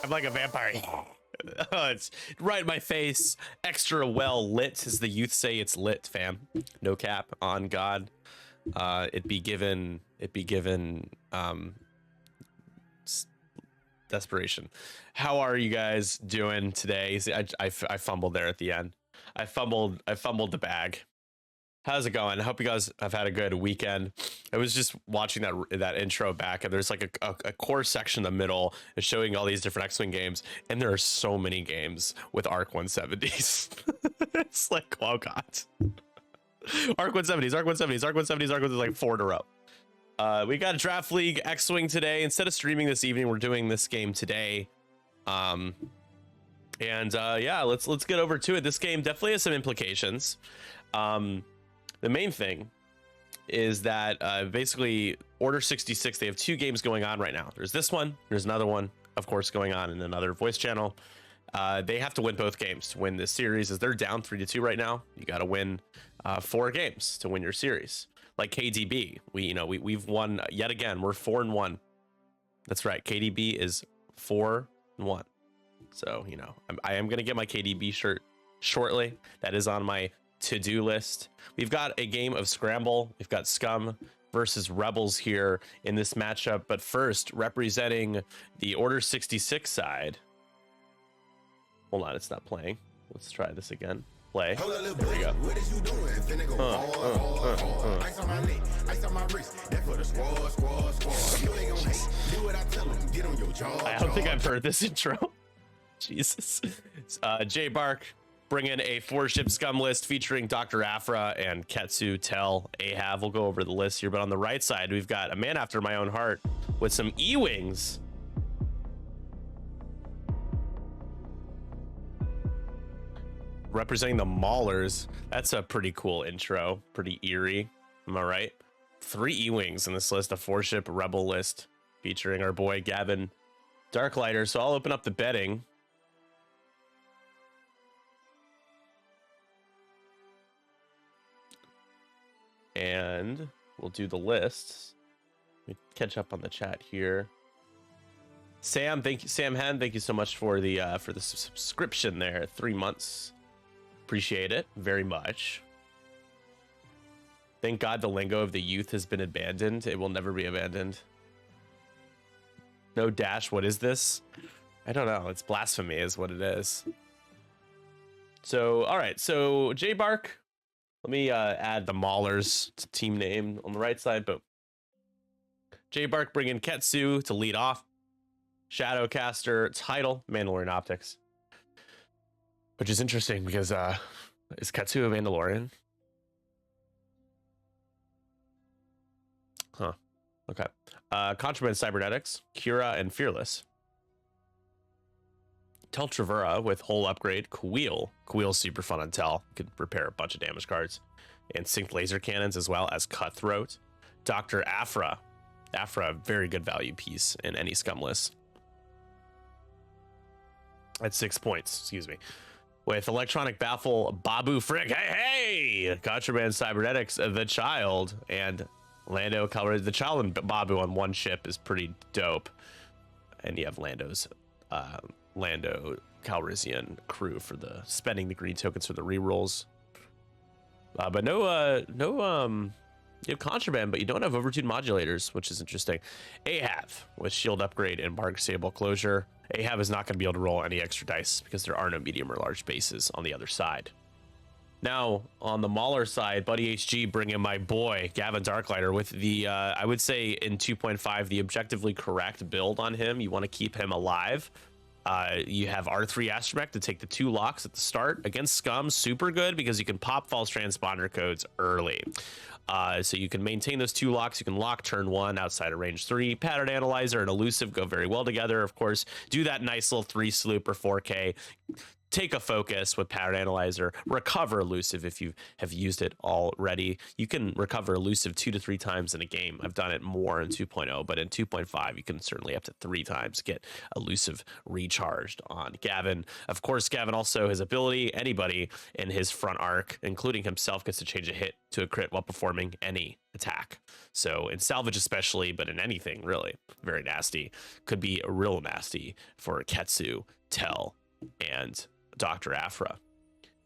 I'm like a vampire. Oh, it's right in my face. Extra well lit, as the youth say. It's lit, fam. No cap, on God. It be given desperation. How are you guys doing today? See, I fumbled there at the end. I fumbled the bag. How's it going? I hope you guys have had a good weekend. I was just watching that intro back, and there's like a core section in the middle is showing all these different X-Wing games, and there are so many games with ARC 170s. It's like, oh god. ARC 170s, ARC 170s, ARC 170s, ARC 170s, like 4 in a row. We got a Draft League X-Wing today. Instead of streaming this evening, we're doing this game today. Yeah, let's get over to it. This game definitely has some implications. The main thing is that basically Order 66, they have 2 games going on right now. There's this one, there's another one, of course, going on in another voice channel. They have to win both games to win this series, as they're down 3-2 right now. You got to win 4 games to win your series. Like KDB, we've won yet again. We're 4-1. That's right. KDB is 4-1. So, I am going to get my KDB shirt shortly. That is on my to-do list. We've got a game of Scramble. We've got Scum versus Rebels here in this matchup. But first, representing the Order 66 side. Hold on, it's not playing. Let's try this again. Play. There we go. I don't think I've heard this intro. Jesus. JBark bringing a 4-ship scum list featuring Dr. Aphra and Ketsu, Tel, Ahab. We'll go over the list here, but on the right side, we've got a man after my own heart with some E-Wings. Representing the Mawlers. That's a pretty cool intro. Pretty eerie. Am I right? 3 E-Wings in this list, a 4-ship Rebel list featuring our boy Gavin Darklighter. So I'll open up the betting. And we'll do the lists. Let me catch up on the chat here. Sam, thank you, Sam Hen. Thank you so much for the subscription there. 3 months. Appreciate it very much. Thank God the lingo of the youth has been abandoned. It will never be abandoned. No dash. What is this? I don't know. It's blasphemy, is what it is. So, all right. So JBark. Let me add the Mawlers to team name on the right side. But JBark bringing Ketsu to lead off. Shadowcaster title, Mandalorian Optics. Which is interesting because is Ketsu a Mandalorian? Huh. Okay. Contraband Cybernetics, Kira and Fearless. Tel Travera with Hull Upgrade, Queel. Queel's super fun on Tel. Could repair a bunch of damage cards. And synced laser cannons as well as Cutthroat. Dr. Aphra. Aphra, very good value piece in any scum list. At 6 points, excuse me. With Electronic Baffle, Babu Frick. Hey! Contraband Cybernetics, The Child. And Lando Calrissian. The Child and Babu on one ship is pretty dope. And you have Lando Calrissian crew for the spending the green tokens for the rerolls. But no, you have Contraband, but you don't have Overtune modulators, which is interesting. Ahab with Shield Upgrade and Bark Sable Closure. Ahab is not going to be able to roll any extra dice because there are no medium or large bases on the other side. Now, on the Mauler side, Buddy HG bringing my boy, Gavin Darklighter, with the, I would say in 2.5, the objectively correct build on him. You want to keep him alive. You have R3 Astromech to take the 2 locks at the start against Scum. Super good because you can pop false transponder codes early. So you can maintain those 2 locks. You can lock turn 1 outside of range 3. Pattern Analyzer and Elusive go very well together, of course. Do that nice little 3 sloop or 4K. take a focus with pattern analyzer, recover elusive if you have used it already. You can recover elusive 2 to 3 times in a game. I've done it more in 2.0, but in 2.5 you can certainly up to 3 times get elusive recharged on Gavin. Of course, Gavin also, his ability, anybody in his front arc, including himself, gets to change a hit to a crit while performing any attack. So in salvage especially, but in anything really, very nasty. Could be real nasty for Ketsu, Tell, and Dr. Aphra.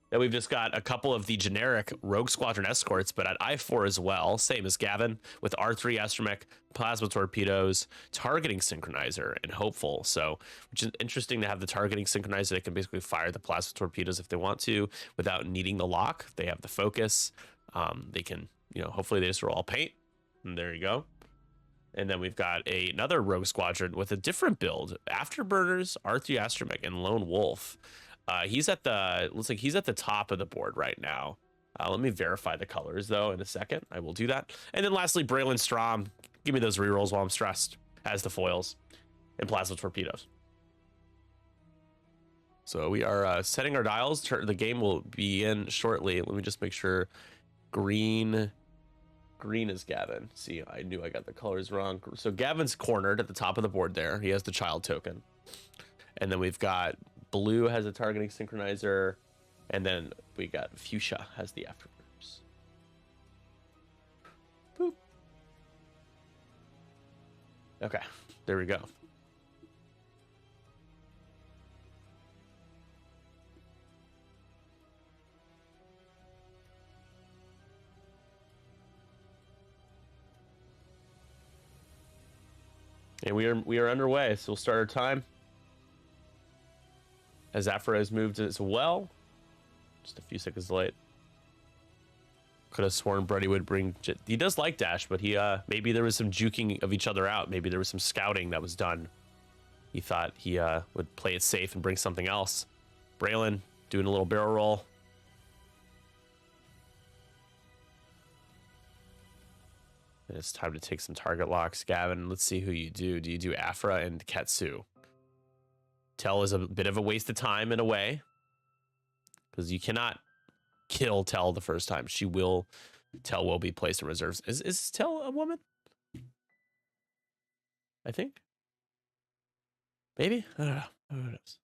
Then we've just got a couple of the generic Rogue Squadron escorts, but at I4 as well, same as Gavin, with R3 astromech, plasma torpedoes, targeting synchronizer, and hopeful. So, which is interesting to have the targeting synchronizer. They can basically fire the plasma torpedoes if they want to without needing the lock. They have the focus. They can, hopefully they just roll all paint. And there you go. And then we've got another Rogue Squadron with a different build: Afterburners, R3 astromech, and Lone Wolf. Looks like he's at the top of the board right now. Let me verify the colors though in a second. I will do that. And then lastly, Braylon Strom. Give me those rerolls while I'm stressed. Has the foils and plasma torpedoes. So we are setting our dials. The game will be in shortly. Let me just make sure. Green is Gavin. See, I knew I got the colors wrong. So Gavin's cornered at the top of the board there. He has the child token. And then we've got blue has a targeting synchronizer, and then we got fuchsia has the afterburners. Boop. Okay, there we go. And we are underway, so we'll start our time. As Aphra has moved as well. Just a few seconds late. Could have sworn Brody would bring... He does like Dash, but he maybe there was some juking of each other out. Maybe there was some scouting that was done. He thought he would play it safe and bring something else. Braylon doing a little barrel roll. And it's time to take some target locks. Gavin, let's see who you do. Do you do Aphra and Ketsu? Tell is a bit of a waste of time in a way, because you cannot kill Tell the first time. Tell will be placed in reserves. Is Tell a woman? I think. Maybe? I don't know. Who knows?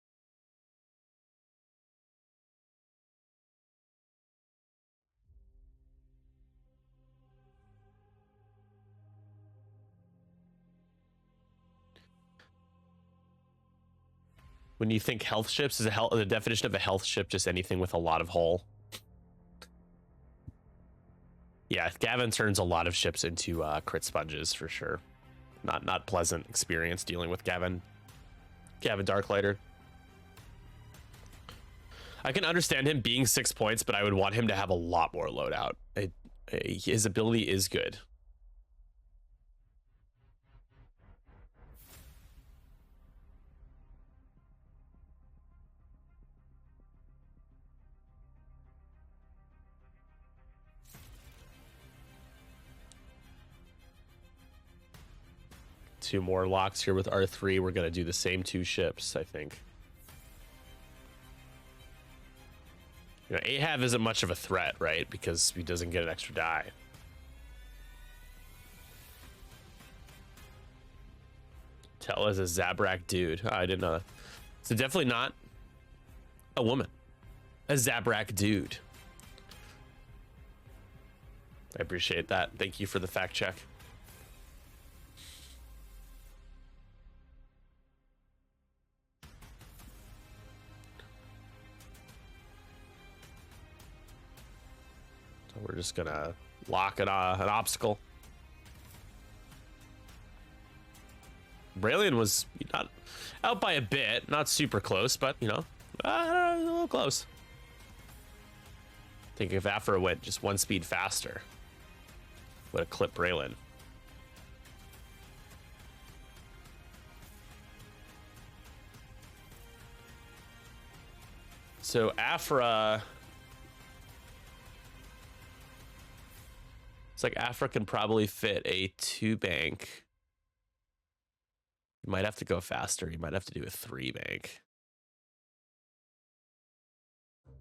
When you think health ships, is the definition of a health ship just anything with a lot of hull? Yeah, Gavin turns a lot of ships into crit sponges for sure. Not pleasant experience dealing with Gavin Darklighter. I can understand him being 6 points, but I would want him to have a lot more loadout. His ability is good. Two more locks here with R3. We're going to do the same 2 ships, I think. Ahab isn't much of a threat, right? Because he doesn't get an extra die. Tell is a Zabrak dude. Oh, I didn't know that. So definitely not a woman. A Zabrak dude. I appreciate that. Thank you for the fact check. We're just gonna lock an obstacle. Braylon was not out by a bit, not super close, but a little close. I think if Aphra went just 1 speed faster, would have clipped Braylon. So Aphra... It's like Aphra can probably fit a 2 bank. You might have to go faster. You might have to do a 3 bank.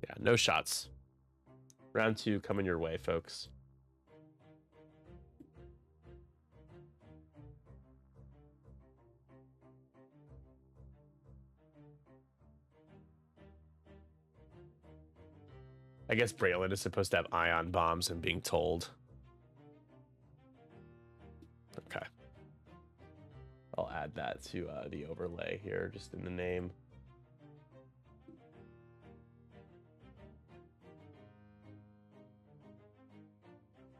Yeah, no shots. Round 2 coming your way, folks. I guess Braylon is supposed to have ion bombs and being told. Okay. I'll add that to the overlay here, just in the name.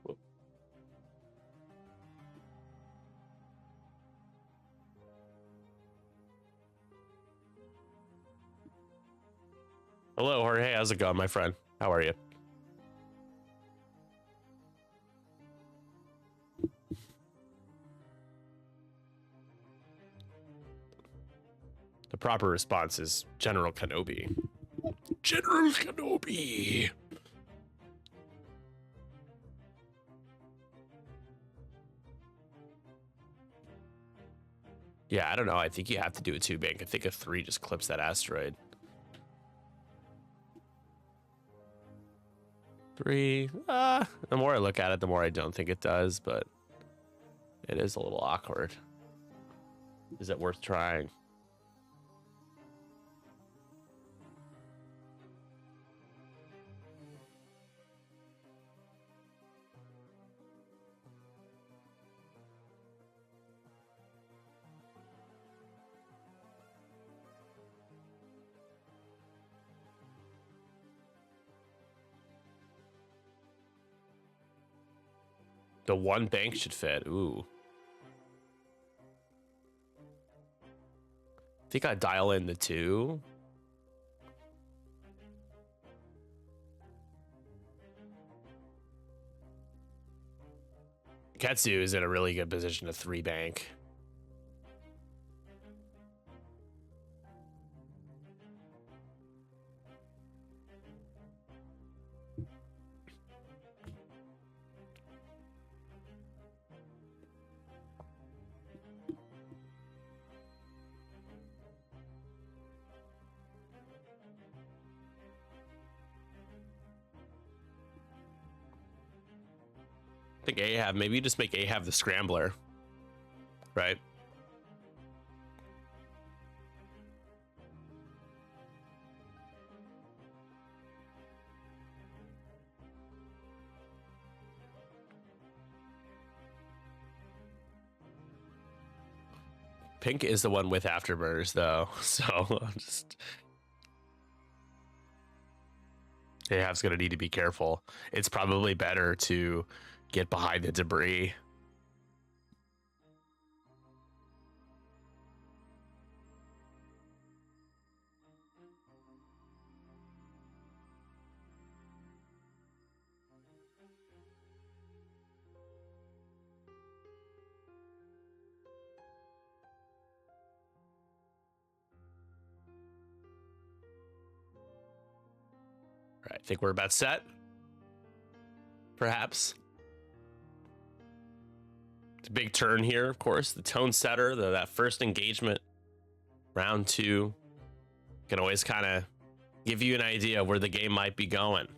Whoop. Hello, Jorge. How's it going, my friend? How are you? The proper response is General Kenobi. General Kenobi! Yeah, I don't know. I think you have to do a 2-bank. I think a 3 just clips that asteroid. 3. The more I look at it, the more I don't think it does, but it is a little awkward. Is it worth trying? The 1 bank should fit. Ooh. I think I dial in the 2. Ketsu is in a really good position to 3-bank. I think Ahab, maybe you just make Ahab the scrambler, right? Pink is the one with afterburners, though, so just Ahab's gonna need to be careful. It's probably better to get behind the debris. All right, I think we're about set. Perhaps. It's a big turn here, of course. The tone setter, that first engagement, round 2, can always kind of give you an idea of where the game might be going.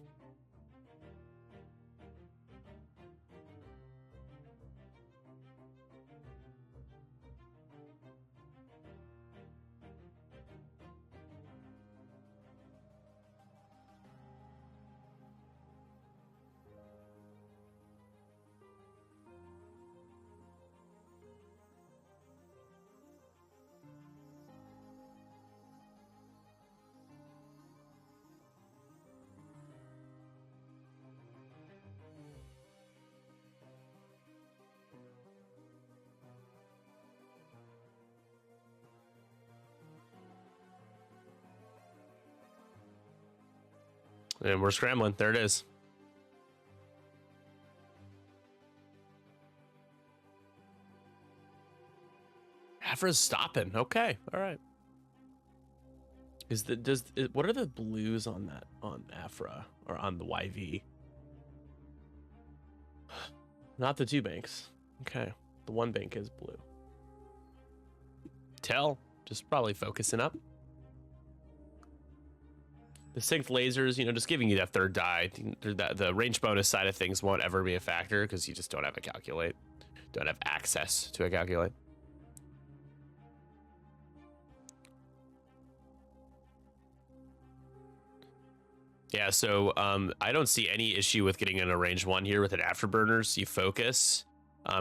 And we're scrambling. There it is. Afra's stopping. Okay. All right. What are the blues on that, on Afra or on the YV? Not the 2 banks. Okay. The 1 bank is blue. Just probably focusing up. The synced lasers, you know, just giving you that third die. The range bonus side of things won't ever be a factor because you just don't have a calculate. Don't have access to a calculate. Yeah, so I don't see any issue with getting in a range 1 here with an afterburners. You focus.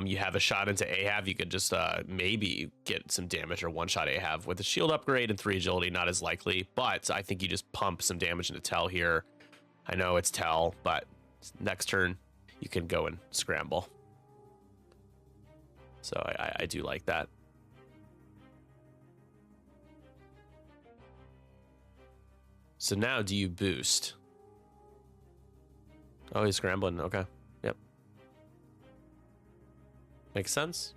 You have a shot into Ahab. You could just maybe get some damage or one-shot Ahab with a shield upgrade and 3 agility. Not as likely, but I think you just pump some damage into Tell here. I know it's Tell, but next turn you can go and scramble. So I do like that. So now do you boost? Oh, he's scrambling. Okay. Yep. Makes sense.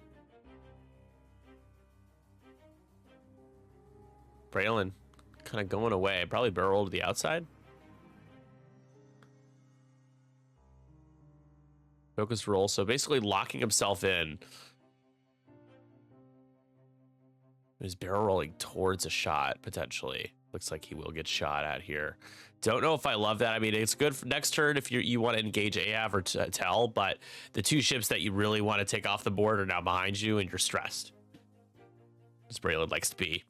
Braylon kind of going away. Probably barrel to the outside. Focus roll. So basically locking himself in. He's barrel rolling towards a shot, potentially. Looks like he will get shot at here. Don't know if I love that. I mean, it's good for next turn if you want to engage Av or Tell, but the 2 ships that you really want to take off the board are now behind you, and you're stressed. As Braylon likes to be.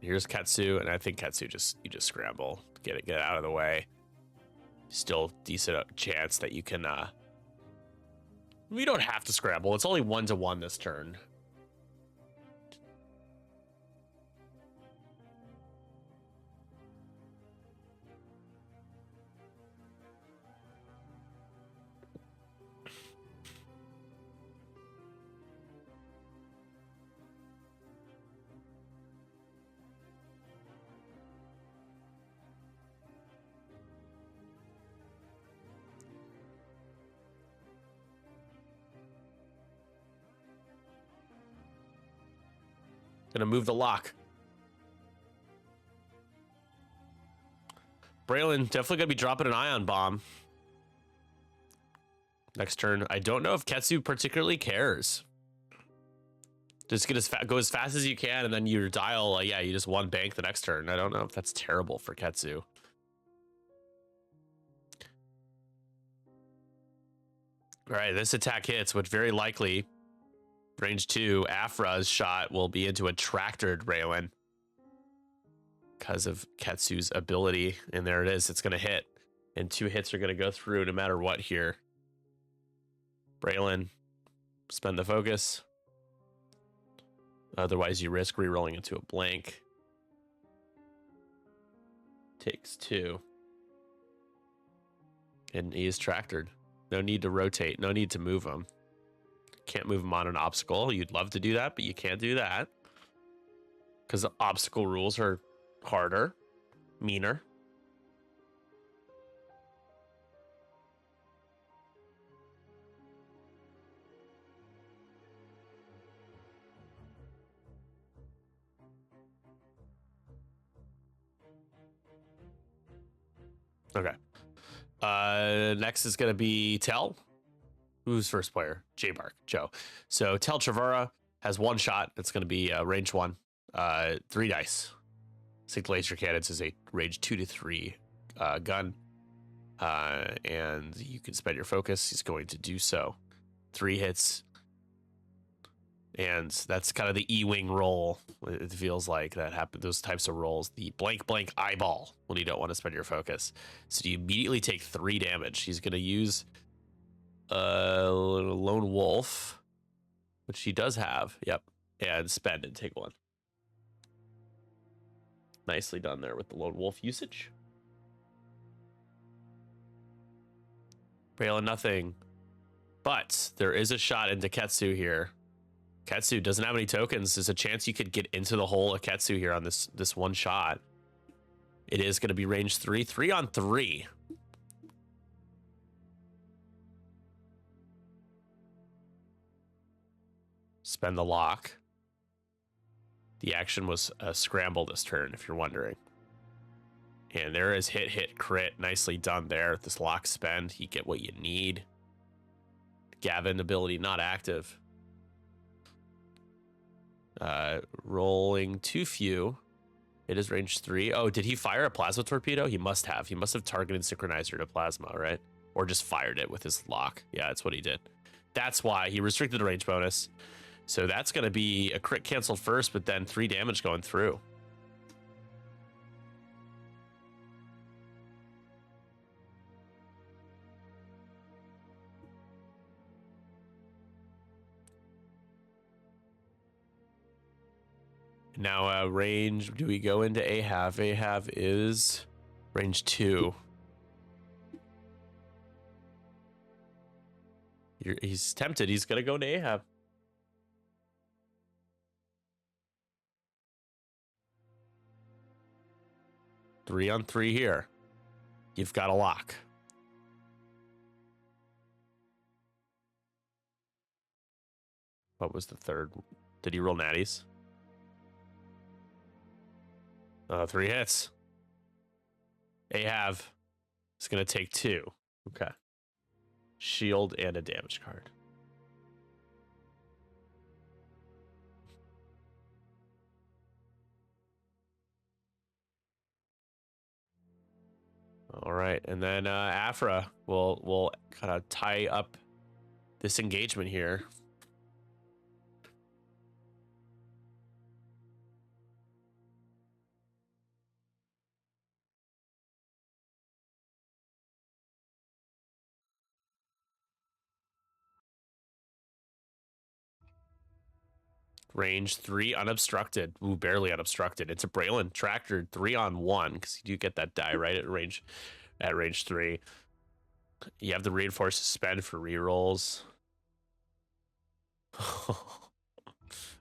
Here's Ketsu, and I think Ketsu you just scramble, get it out of the way. Still decent chance that you can. We don't have to scramble. It's only 1-1 this turn. Gonna move the lock. Braylon definitely gonna be dropping an ion bomb next turn. I don't know if Ketsu particularly cares. Just get go as fast as you can, and then you dial. Yeah, you just one bank the next turn. I don't know if that's terrible for Ketsu. All right, this attack hits, which very likely. Range 2, Afra's shot will be into a tractored Braylon because of Ketsu's ability. And there it is. It's going to hit. And 2 hits are going to go through no matter what here. Braylon, spend the focus. Otherwise, you risk rerolling into a blank. Takes 2. And he is tractored. No need to rotate. No need to move him. Can't move him on an obstacle. You'd love to do that, but you can't do that because the obstacle rules are harder, meaner. Okay. Next is going to be Tell. Who's first player? JBark, Joe. So Tel Trevara has 1 shot. It's going to be range 1, 3 dice. Sync laser cannons is a range 2 to 3 gun, and you can spend your focus. He's going to do so. 3 hits, and that's kind of the E-wing roll. It feels like that happen. Those types of rolls. The blank eyeball when you don't want to spend your focus. So you immediately take 3 damage. He's going to use. Lone Wolf, which he does have. Yep. And spend and take 1. Nicely done there with the Lone Wolf usage. Braylon, nothing. But there is a shot into Ketsu here. Ketsu doesn't have any tokens. There's a chance you could get into the hole of Ketsu here on this 1 shot. It is going to be range 3. 3 on 3. Spend the lock. The action was a scramble this turn, if you're wondering. And there is hit, crit. Nicely done there. This lock spend, you get what you need. Gavin ability not active. Rolling too few. It is range 3. Oh, did he fire a plasma torpedo? He must have. He must have targeted synchronizer to plasma, right? Or just fired it with his lock. Yeah, that's what he did. That's why he restricted the range bonus. So that's going to be a crit canceled first, but then 3 damage going through. Now, range, do we go into AHAV? AHAV is range 2. He's tempted. He's going to go into AHAV. Three on 3 here. You've got a lock. What was the third? Did he roll natties? 3 hits. AHAV is going to take 2. Okay. Shield and a damage card. All right, and then Afra will kind of tie up this engagement here. Range 3 unobstructed. Ooh, barely unobstructed. It's a Braylon tractor 3 on 1 because you do get that die right at range 3. You have the reinforced suspend for rerolls.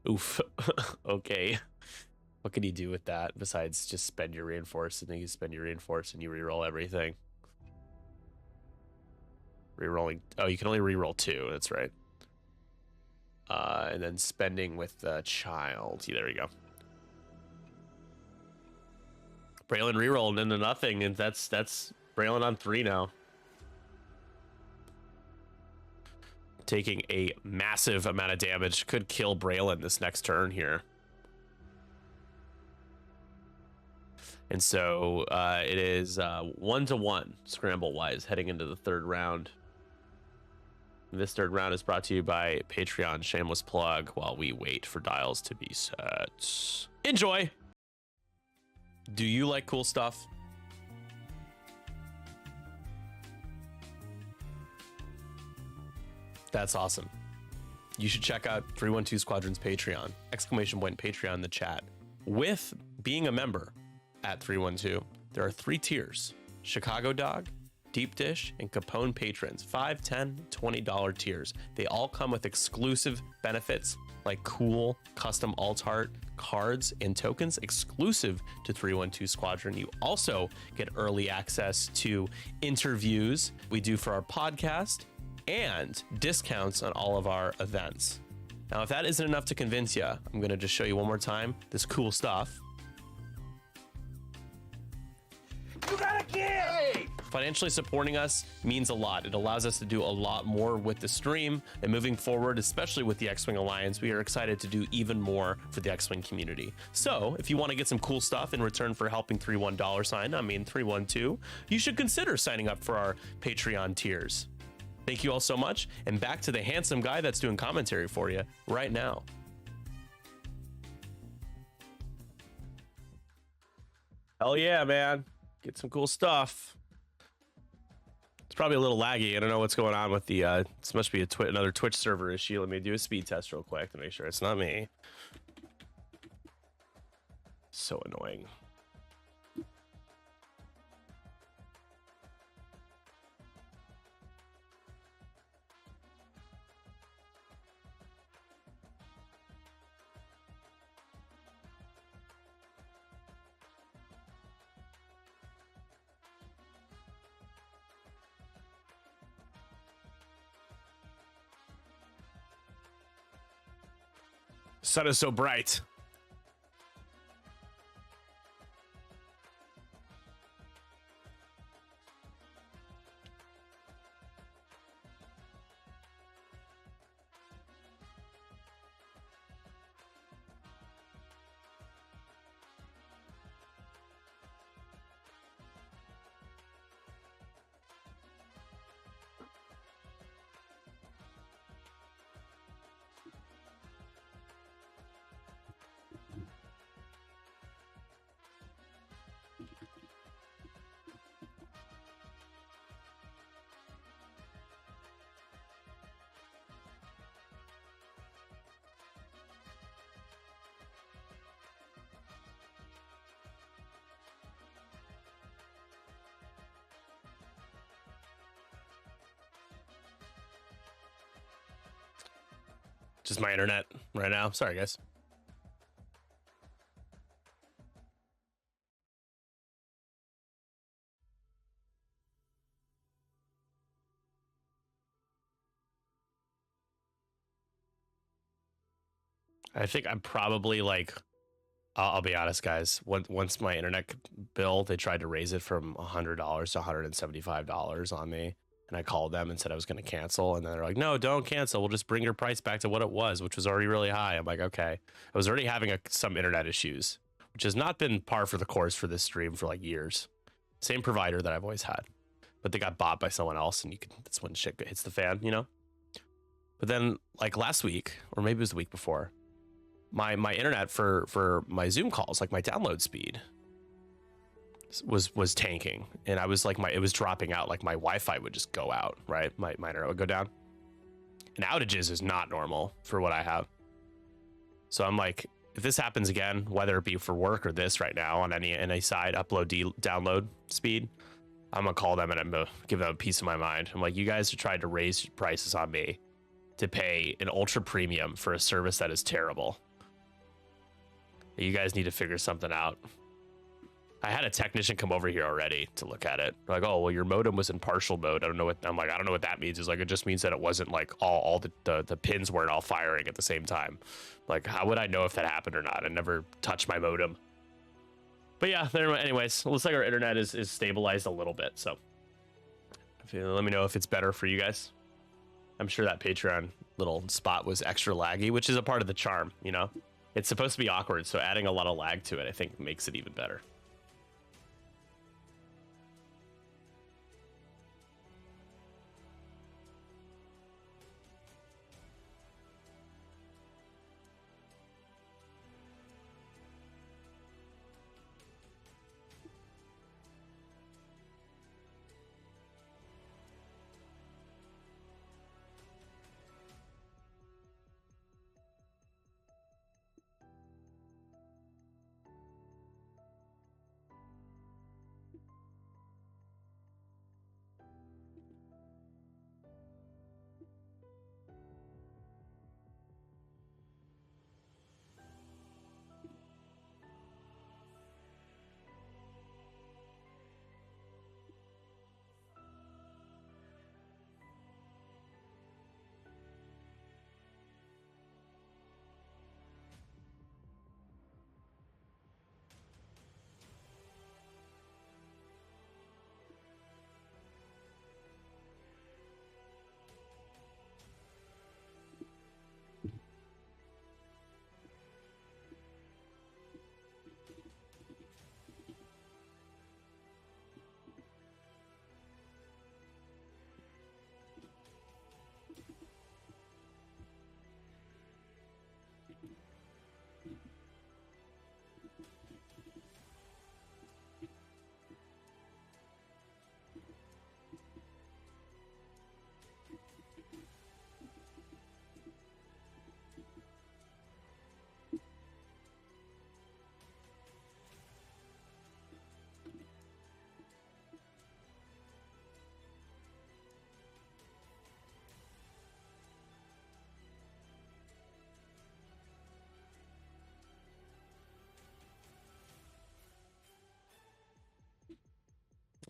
Oof. Okay. What can you do with that besides just spend your reinforce, and then you spend your reinforce and you reroll everything? Rerolling. Oh, you can only reroll 2. That's right. And then spending with the child. Yeah, there we go. Braylon rerolled into nothing, and that's Braylon on 3 now. Taking a massive amount of damage. Could kill Braylon this next turn here. And so it is 1-1 scramble wise heading into the 3rd round. This 3rd round is brought to you by Patreon. Shameless plug while we wait for dials to be set. Enjoy. Do you like cool stuff? That's awesome. You should check out 312 Squadron's Patreon. !Patreon in the chat. With being a member at 312, there are 3 tiers: Chicago Dog, Deep Dish, and Capone patrons. $5, $10, $20 tiers. They all come with exclusive benefits like cool custom alt art, cards, and tokens exclusive to 312 Squadron. You also get early access to interviews we do for our podcast and discounts on all of our events. Now, if that isn't enough to convince you, I'm going to just show you one more time this cool stuff. You gotta give! Hey! Financially supporting us means a lot. It allows us to do a lot more with the stream, and moving forward, especially with the X-Wing Alliance, we are excited to do even more for the X-Wing community. So if you want to get some cool stuff in return for helping 312, you should consider signing up for our Patreon tiers. Thank you all so much, and back to the handsome guy that's doing commentary for you right now. Hell yeah, man. Get some cool stuff. It's probably a little laggy. I don't know what's going on with the, this must be another Twitch server issue. Let me do a speed test real quick to make sure it's not me. So annoying. Sun is so bright. Just my internet right now. Sorry, guys. I think I'm probably like, I'll be honest, guys. Once my internet bill, they tried to raise it from $100 to $175 on me. And I called them and said I was going to cancel. And then they're like, no, don't cancel. We'll just bring your price back to what it was, which was already really high. I'm like, okay. I was already having some internet issues, which has not been par for the course for this stream for like years. Same provider that I've always had. But they got bought by someone else, and that's when shit hits the fan, you know? But then, like last week, or maybe it was the week before, my internet for my Zoom calls, like my download speed was tanking, and I was like, it was dropping out. Like my Wi-Fi would just go out, right? My internet would go down. And outages is not normal for what I have. So I'm like, if this happens again, whether it be for work or this right now on any side, download speed, I'm gonna call them and I'm gonna give them a piece of my mind. I'm like, you guys have tried to raise prices on me to pay an ultra premium for a service that is terrible. You guys need to figure something out. I had a technician come over here already to look at it. They're like, oh, well, your modem was in partial mode. I don't know what. I'm like, I don't know what that means. It's like, it just means that it wasn't like all the pins weren't all firing at the same time. Like, how would I know if that happened or not? I never touched my modem. But yeah, anyways, it looks like our internet is stabilized a little bit. So let me know if it's better for you guys. I'm sure that Patreon little spot was extra laggy, which is a part of the charm, you know? It's supposed to be awkward, so adding a lot of lag to it, I think, makes it even better.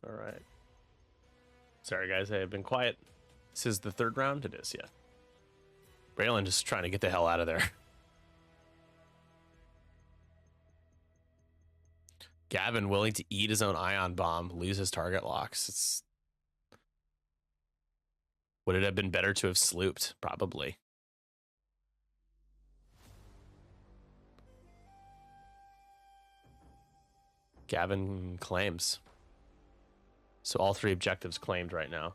All right. Sorry, guys, I have been quiet. This is the third round? It is, yeah. Braylon just trying to get the hell out of there. Gavin willing to eat his own ion bomb, lose his target locks. Would it have been better to have slooped? Probably. Gavin claims. So all three objectives claimed right now.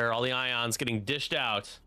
Or all the ions getting dished out.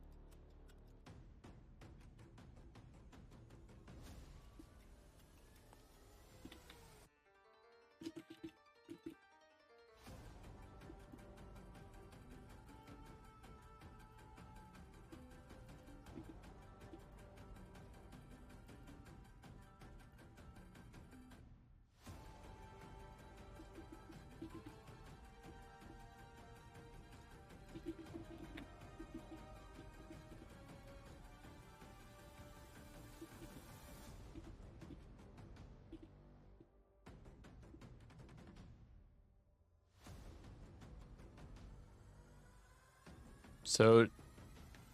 So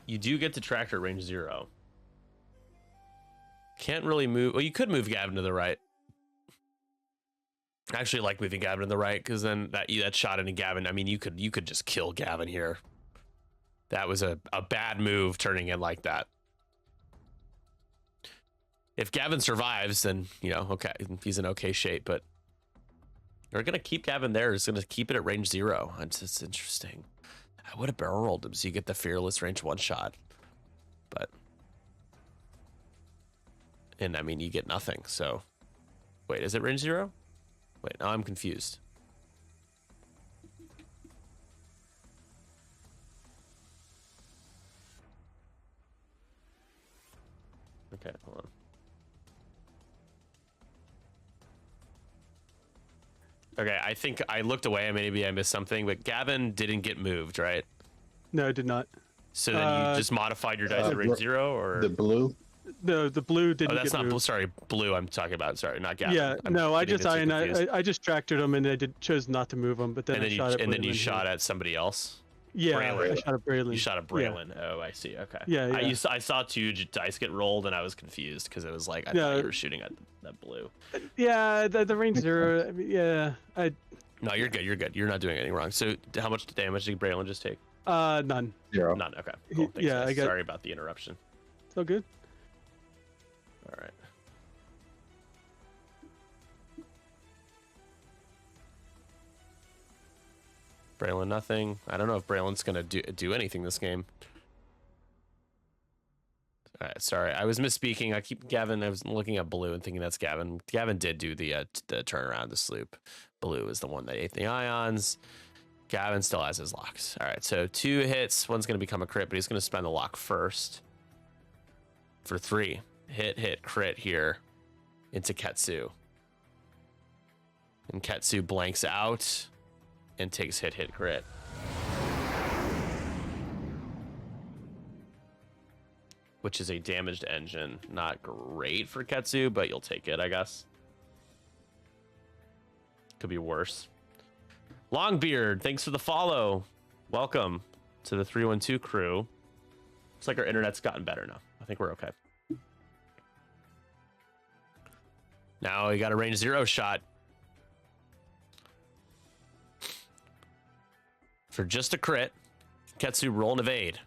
you do get to tractor at range 0. Can't really move. Well, you could move Gavin to the right. I actually like moving Gavin to the right because then that shot into Gavin. I mean, you could just kill Gavin here. That was a bad move turning in like that. If Gavin survives, then, you know, okay, he's in okay shape, but they're going to keep Gavin there. It's going to keep it at range 0. It's interesting. I would have barrel rolled him so you get the fearless range 1 shot. But, and I mean, you get nothing. So, wait, is it range 0? Wait, now I'm confused. Okay, hold on. Okay, I think I looked away and maybe I missed something, but Gavin didn't get moved, right? No, it did not. So then you just modified your dice to range 0, or the blue? The blue didn't. Oh, that's get not moved. blue. Sorry, blue. I'm talking about. Sorry, not Gavin. Yeah, no, I just tractored him and I chose not to move him, but then and then I shot at and then Braylon you here. shot at somebody else. Yeah, Braylon. I shot at Braylon. You shot at Braylon. Yeah. Oh, I see. Okay. Yeah, yeah. I saw 2 dice get rolled and I was confused because it was like I thought you were shooting at that blue. Yeah, the range 0. I mean, yeah, No, you're good. You're good. You're not doing anything wrong. So how much damage did Braylon just take? none. 0. None. Okay. Cool. Thanks, Yeah, guys. I got- Sorry about the interruption. It's all good. All right. Braylon, nothing. I don't know if Braylon's gonna do anything this game. All right, sorry, I was misspeaking. I was looking at blue and thinking that's Gavin. Gavin did do the turnaround, the sloop. Blue is the one that ate the ions. Gavin still has his locks. All right, so 2 hits. One's gonna become a crit, but he's gonna spend the lock first for 3. Hit, crit here into Ketsu. And Ketsu blanks out and takes hit, crit. Which is a damaged engine. Not great for Ketsu, but you'll take it, I guess. Could be worse. Longbeard, thanks for the follow. Welcome to the 312 crew. Looks like our internet's gotten better now. I think we're okay. Now we got a range 0 shot. For just a crit. Ketsu, roll and evade.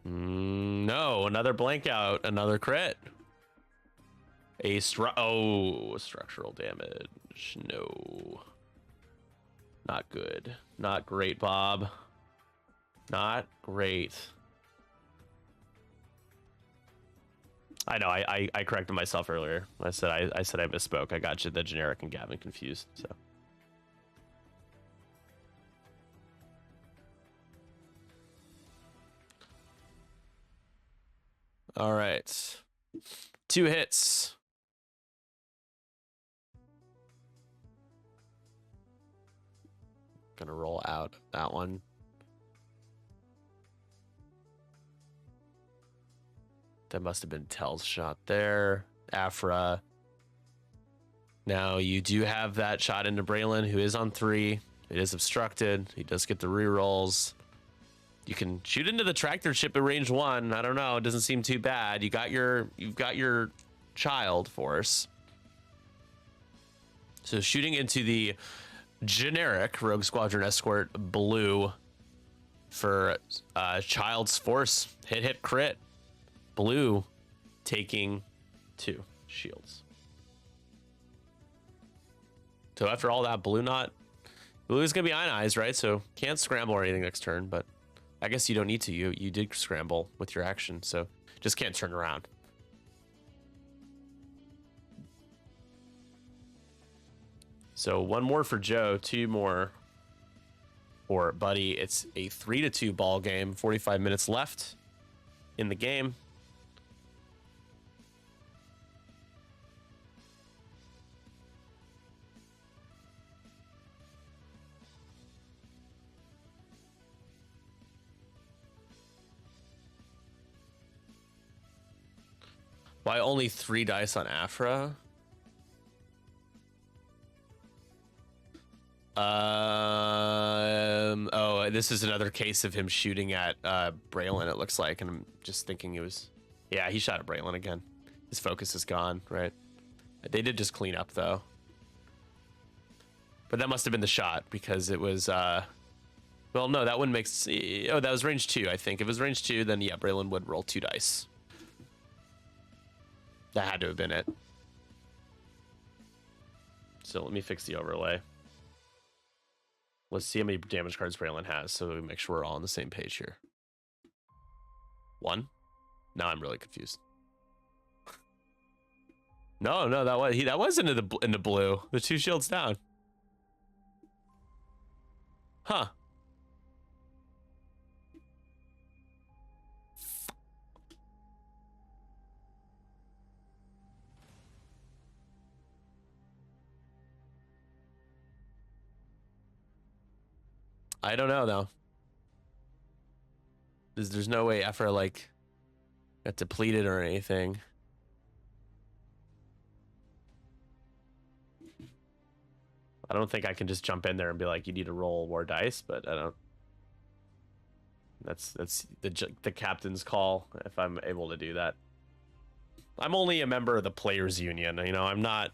No, another blank out, another crit. Structural damage. No. Not good. Not great, Bob. Not great. I know, I corrected myself earlier. I said I misspoke. I got you the generic and Gavin confused, so. All right. 2 hits. Gonna roll out that one. That must have been Tell's shot there. Afra. Now you do have that shot into Braylon, who is on 3. It is obstructed. He does get the rerolls. You can shoot into the tractor ship at range 1. I don't know. It doesn't seem too bad. You've got your child force. So shooting into the generic Rogue Squadron Escort blue for child's force. Hit, crit. Blue taking 2 shields. So after all that, blue not Blue's gonna be ionized, right? So can't scramble or anything next turn, but I guess you don't need to. You did scramble with your action, so just can't turn around. So 1 more for Joe, 2 more for Buddy. It's a 3-2 ball game. 45 minutes left in the game. Why only 3 dice on Afra? Oh, this is another case of him shooting at Braylon, it looks like, and I'm just thinking it was, yeah, he shot at Braylon again. His focus is gone, right? They did just clean up though, but that must have been the shot because it was well, no, that wouldn't make oh, that was range 2, I think. If it was range 2, then yeah, Braylon would roll 2 dice. That had to have been it. So let me fix the overlay. Let's see how many damage cards Braylon has, so we make sure we're all on the same page here. 1? Now I'm really confused. No, that was into the blue. The 2 shields down. Huh. I don't know though. There's no way after like got depleted or anything. I don't think I can just jump in there and be like, you need to roll more dice, but I don't. That's the captain's call if I'm able to do that. I'm only a member of the players union, you know. I'm not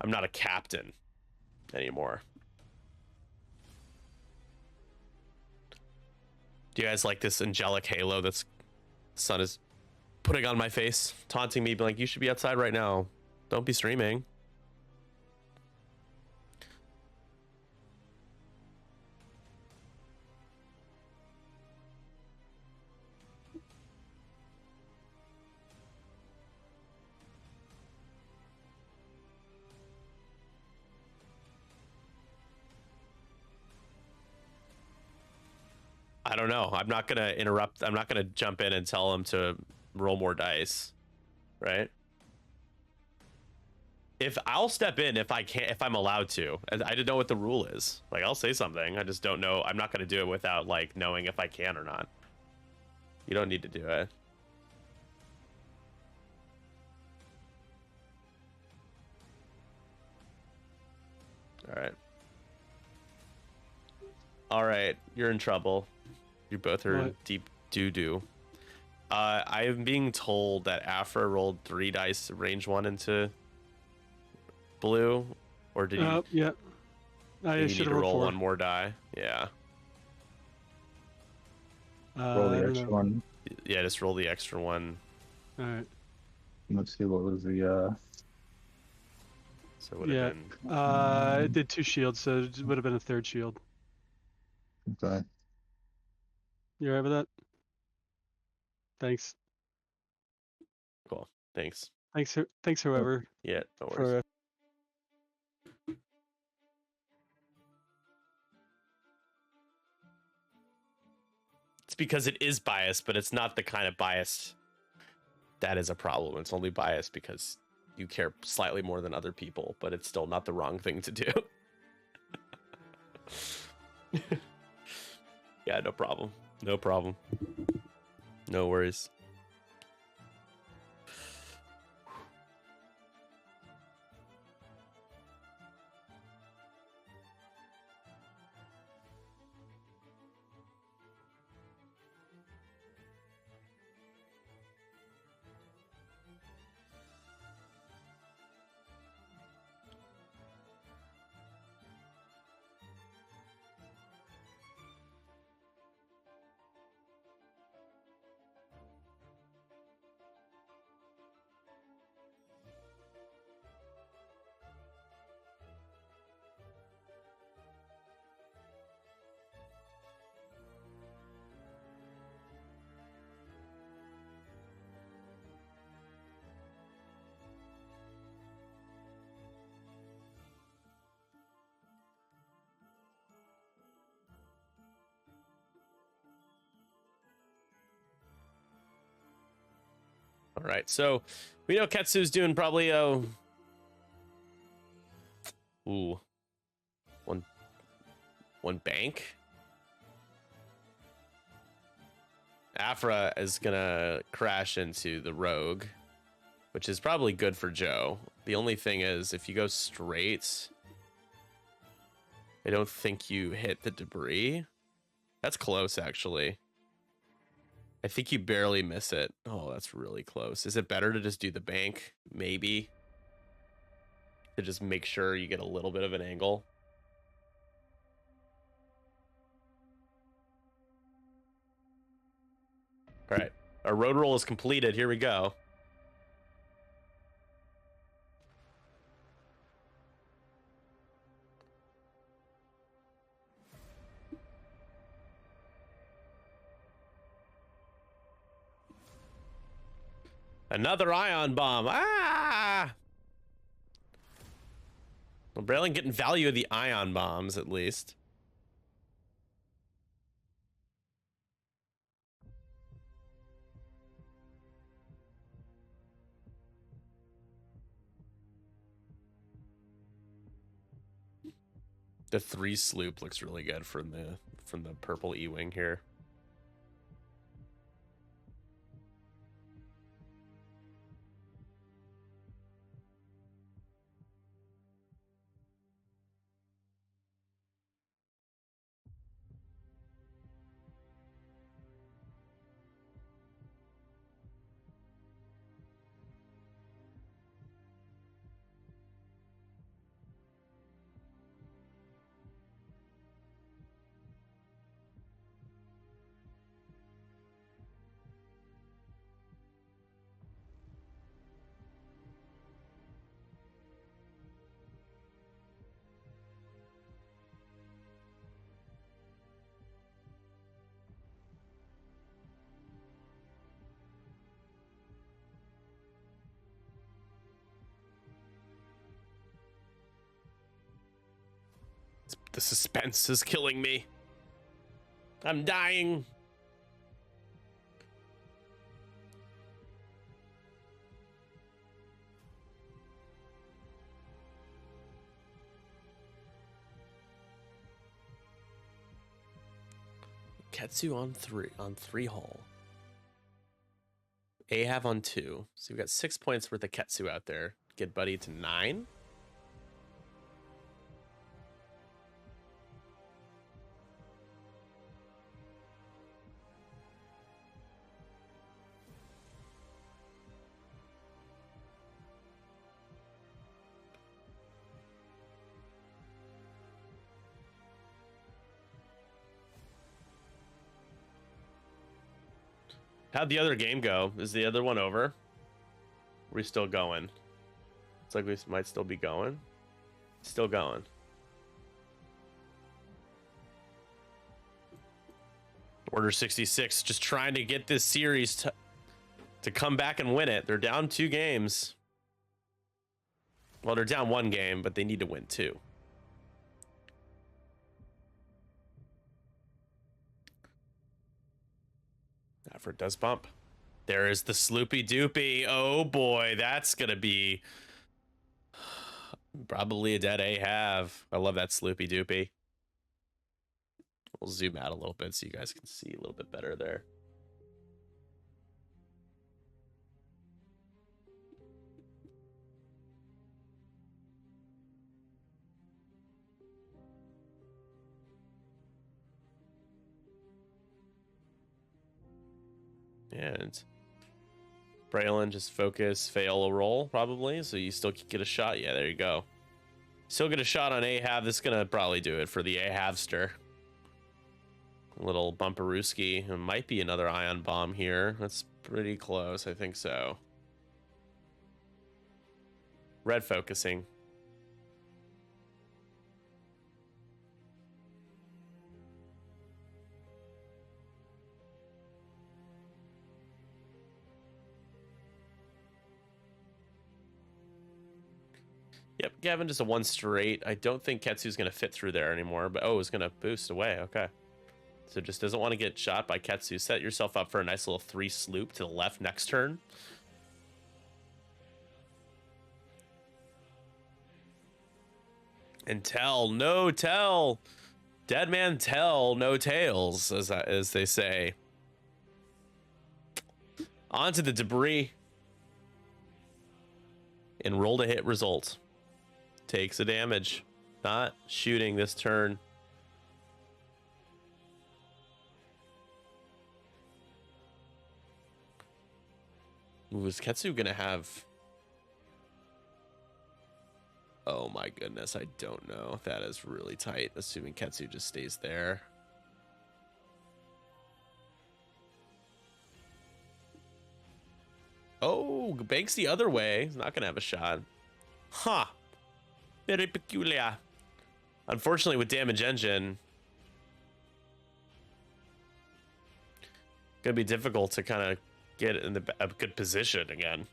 a captain anymore. Do you guys like this angelic halo that's the sun is putting on my face, taunting me, being like, you should be outside right now. Don't be streaming. I don't know. I'm not gonna interrupt. I'm not gonna jump in and tell him to roll more dice, right? If I'll step in if I can, if I'm allowed to. I didn't know what the rule is. Like, I'll say something. I just don't know. I'm not gonna do it without like knowing if I can or not. You don't need to do it. All right. All right. You're in trouble. You both are in deep doo-doo. I am being told that Afra rolled 3 dice range 1 into blue, or did you? Yeah. I should need to roll 1 more die. Yeah. Roll the extra one. Yeah, just roll the extra one. All right. Let's see, what was the So it would have been. It did 2 shields, so it would have been a 3rd shield. Okay. You alright with that? Thanks. Cool. Thanks. Thanks, whoever. Yeah, no worries. It's because it is biased, but it's not the kind of bias that is a problem. It's only biased because you care slightly more than other people, but it's still not the wrong thing to do. Yeah, no problem. No problem. No worries. All right, so we know Ketsu's doing probably one bank. Afra is gonna crash into the rogue, which is probably good for Joe. The only thing is, if you go straight, I don't think you hit the debris. That's close, actually. I think you barely miss it. Oh, that's really close. Is it better to just do the bank? Maybe. To just make sure you get a little bit of an angle. All right, our road roll is completed. Here we go. Another ion bomb. Ah! Well, Braylon getting value of the ion bombs, at least. The 3 sloop looks really good from the purple E-wing here. The suspense is killing me. I'm dying. Ketsu on 3 hull. Ahab on 2. So we've got 6 points worth of Ketsu out there. Get Buddy to 9. How'd the other game go? Is the other one over? Are we still going? It's like we might still be going. Still going. Order 66 just trying to get this series to come back and win it. They're down 2 games. Well, they're down 1 game, but they need to win 2. For does bump. There is the Sloopy Doopy. Oh boy, that's gonna be probably a dead Ahab. I love that Sloopy Doopy. We'll zoom out a little bit so you guys can see a little bit better there. And Braylon just focus, fail a roll probably, so you still get a shot. Yeah, there you go. Still get a shot on Ahab. This is gonna probably do it for the Ahabster. A little bumperooski. It might be another ion bomb here. That's pretty close. I think so. Red focusing. Yep, Gavin, just a 1 straight. I don't think Ketsu's going to fit through there anymore, but oh, it's going to boost away. Okay. So just doesn't want to get shot by Ketsu. Set yourself up for a nice little 3 sloop to the left next turn. And tell, no tell. Dead man tell, no tales, as they say. Onto the debris. And roll to hit result. Takes a damage. Not shooting this turn. Ooh, is Ketsu gonna have... Oh my goodness, I don't know. That is really tight, assuming Ketsu just stays there. Oh, banks the other way. He's not gonna have a shot. Huh. Very peculiar. Unfortunately, with damage engine, gonna be difficult to kind of get in a good position again.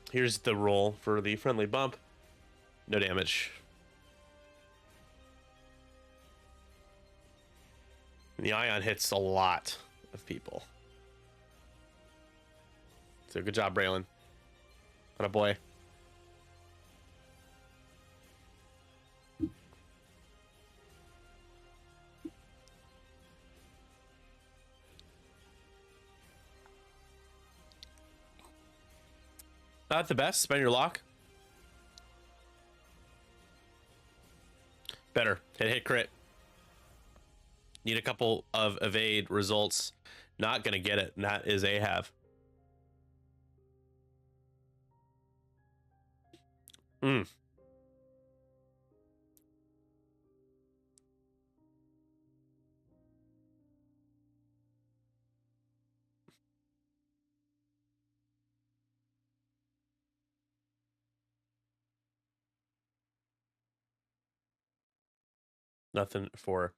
Here's the roll for the friendly bump. No damage. And the ion hits a lot of people. So good job, Braylon. What a boy. Not the best. Spend your lock. Better. Hit crit. Need a couple of evade results. Not gonna get it. And that is a have. Nothing for...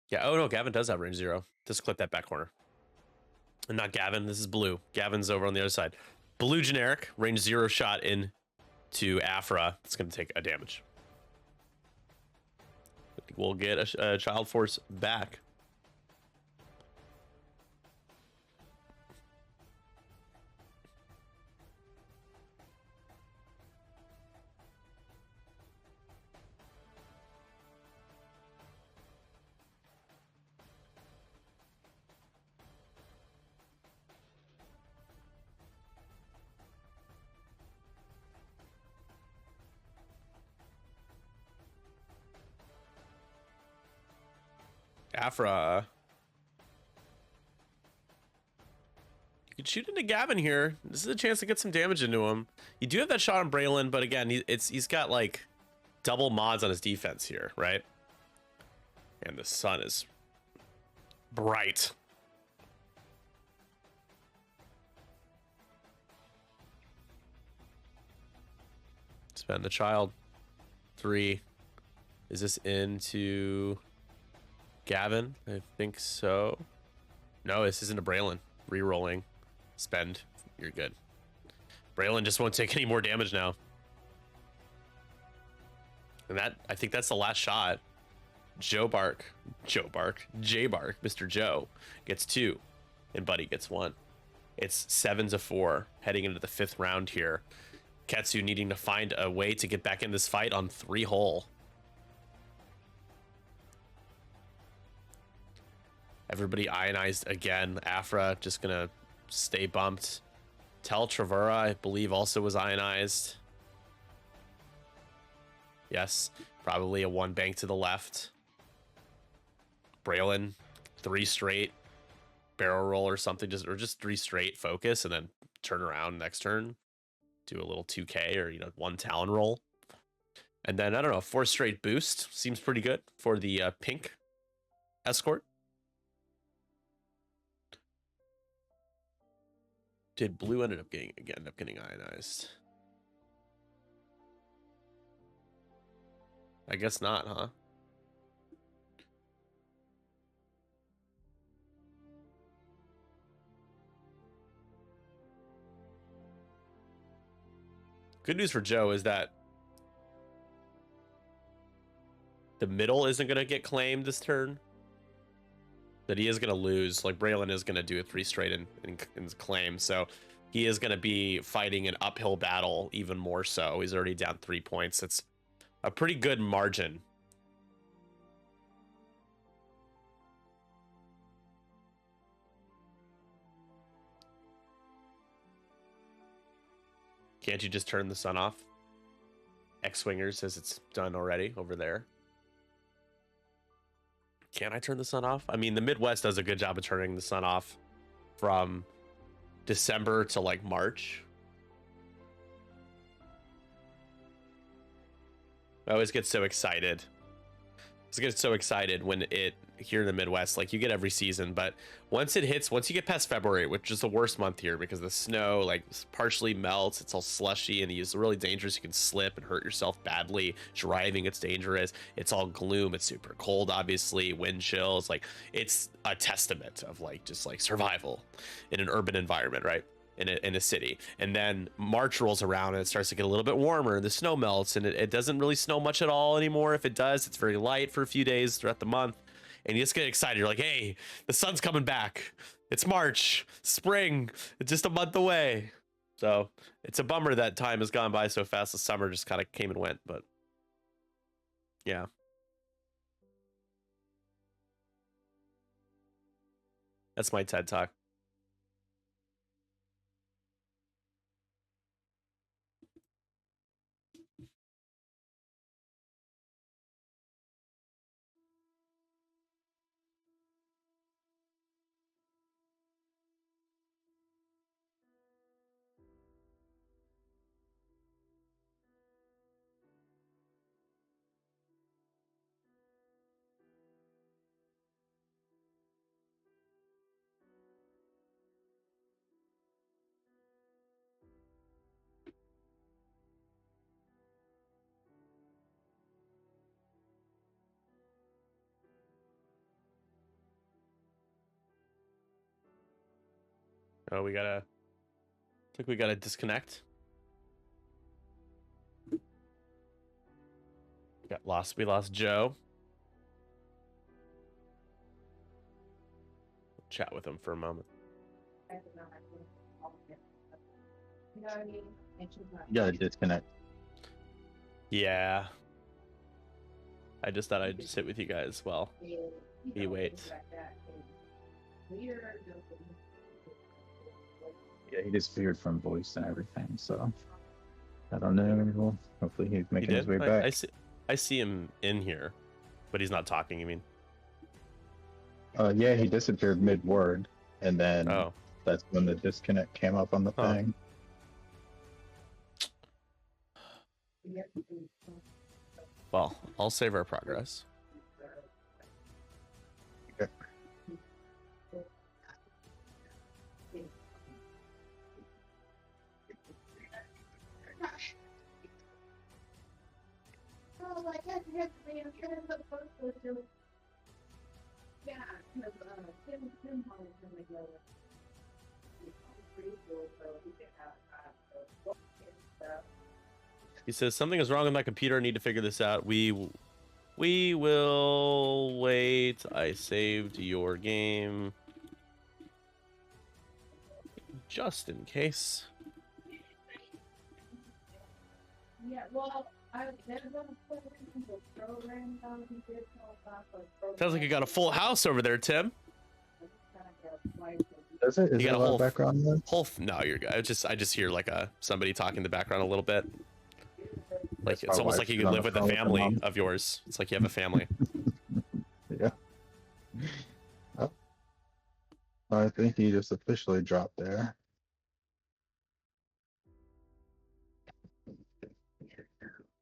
Yeah, oh no, Gavin does have range 0. Just clip that back corner. And not Gavin, this is blue. Gavin's over on the other side. Blue generic, range 0 shot in to Afra. It's going to take a damage. We'll get a Child Force back. Afra. You can shoot into Gavin here. This is a chance to get some damage into him. You do have that shot on Braylon, but again, he's got like double mods on his defense here, right? And the sun is bright. Spend the child. 3. Is this into Gavin? I think so. No, this isn't a Braylon. Rerolling. Spend. You're good. Braylon just won't take any more damage now. And that, I think that's the last shot. JBark, Mr. Joe gets 2, and Buddy gets 1. It's 7-4 heading into the 5th round here. Ketsu needing to find a way to get back in this fight on 3 hole. Everybody ionized again. Afra just gonna stay bumped. Tel Travera, I believe, also was ionized. Yes, probably a 1 bank to the left. Braylon, 3 straight barrel roll or something, just 3 straight focus, and then turn around next turn, do a little 2K or 1 talon roll, and then I don't know, 4 straight boost seems pretty good for the pink escort. Did blue end up getting ionized? I guess not, huh? Good news for Joe is that the middle isn't going to get claimed this turn. That he is going to lose. Like, Braylon is going to do a 3 straight in claim. So he is going to be fighting an uphill battle even more so. He's already down 3 points. It's a pretty good margin. Can't you just turn the sun off? X-Winger says it's done already over there. Can I turn the sun off? I mean, the Midwest does a good job of turning the sun off from December to like March. I always get so excited. I get so excited when it here in the Midwest, like you get every season, but once it hits, once you get past February, which is the worst month here because the snow like partially melts, it's all slushy and it's really dangerous. You can slip and hurt yourself badly. Driving, it's dangerous. It's all gloom. It's super cold, obviously, wind chills. Like it's a testament of like just like survival in an urban environment, right? In a city. And then March rolls around and it starts to get a little bit warmer and the snow melts and it doesn't really snow much at all anymore. If it does, it's very light for a few days throughout the month. And you just get excited. You're like, hey, the sun's coming back. It's March, spring. It's just a month away. So it's a bummer that time has gone by so fast. The summer just kind of came and went, but yeah. That's my TED Talk. Oh, we gotta disconnect. We lost Joe. Chat with him for a moment. You gotta disconnect. Yeah. I just thought I'd sit with you guys while we wait. Yeah, he disappeared from voice and everything, so I don't know. Hopefully he's making his way back. I see him in here, but he's not talking, you mean? Yeah, he disappeared mid-word, and then that's when the disconnect came up on the thing. Well, I'll save our progress. Okay. He says something is wrong with my computer. I need to figure this out. We will wait. I saved your game just in case. Yeah, well, sounds like you got a full house over there, Tim. Does it? Is you there got a whole background noise? No, you're good. I just hear like somebody talking in the background a little bit. Like it's almost like you can live with a family of yours. It's like you have a family. Yeah. Oh. I think he just officially dropped there.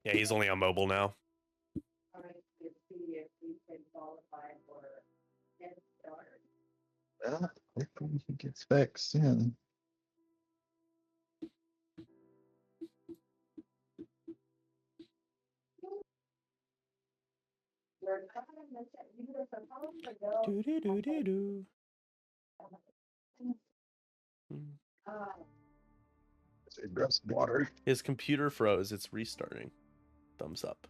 Yeah, he's only on mobile now. Yeah, hopefully he gets fixed soon. Do-do-do-do-do. Grab some water. His computer froze. It's restarting. Thumbs up.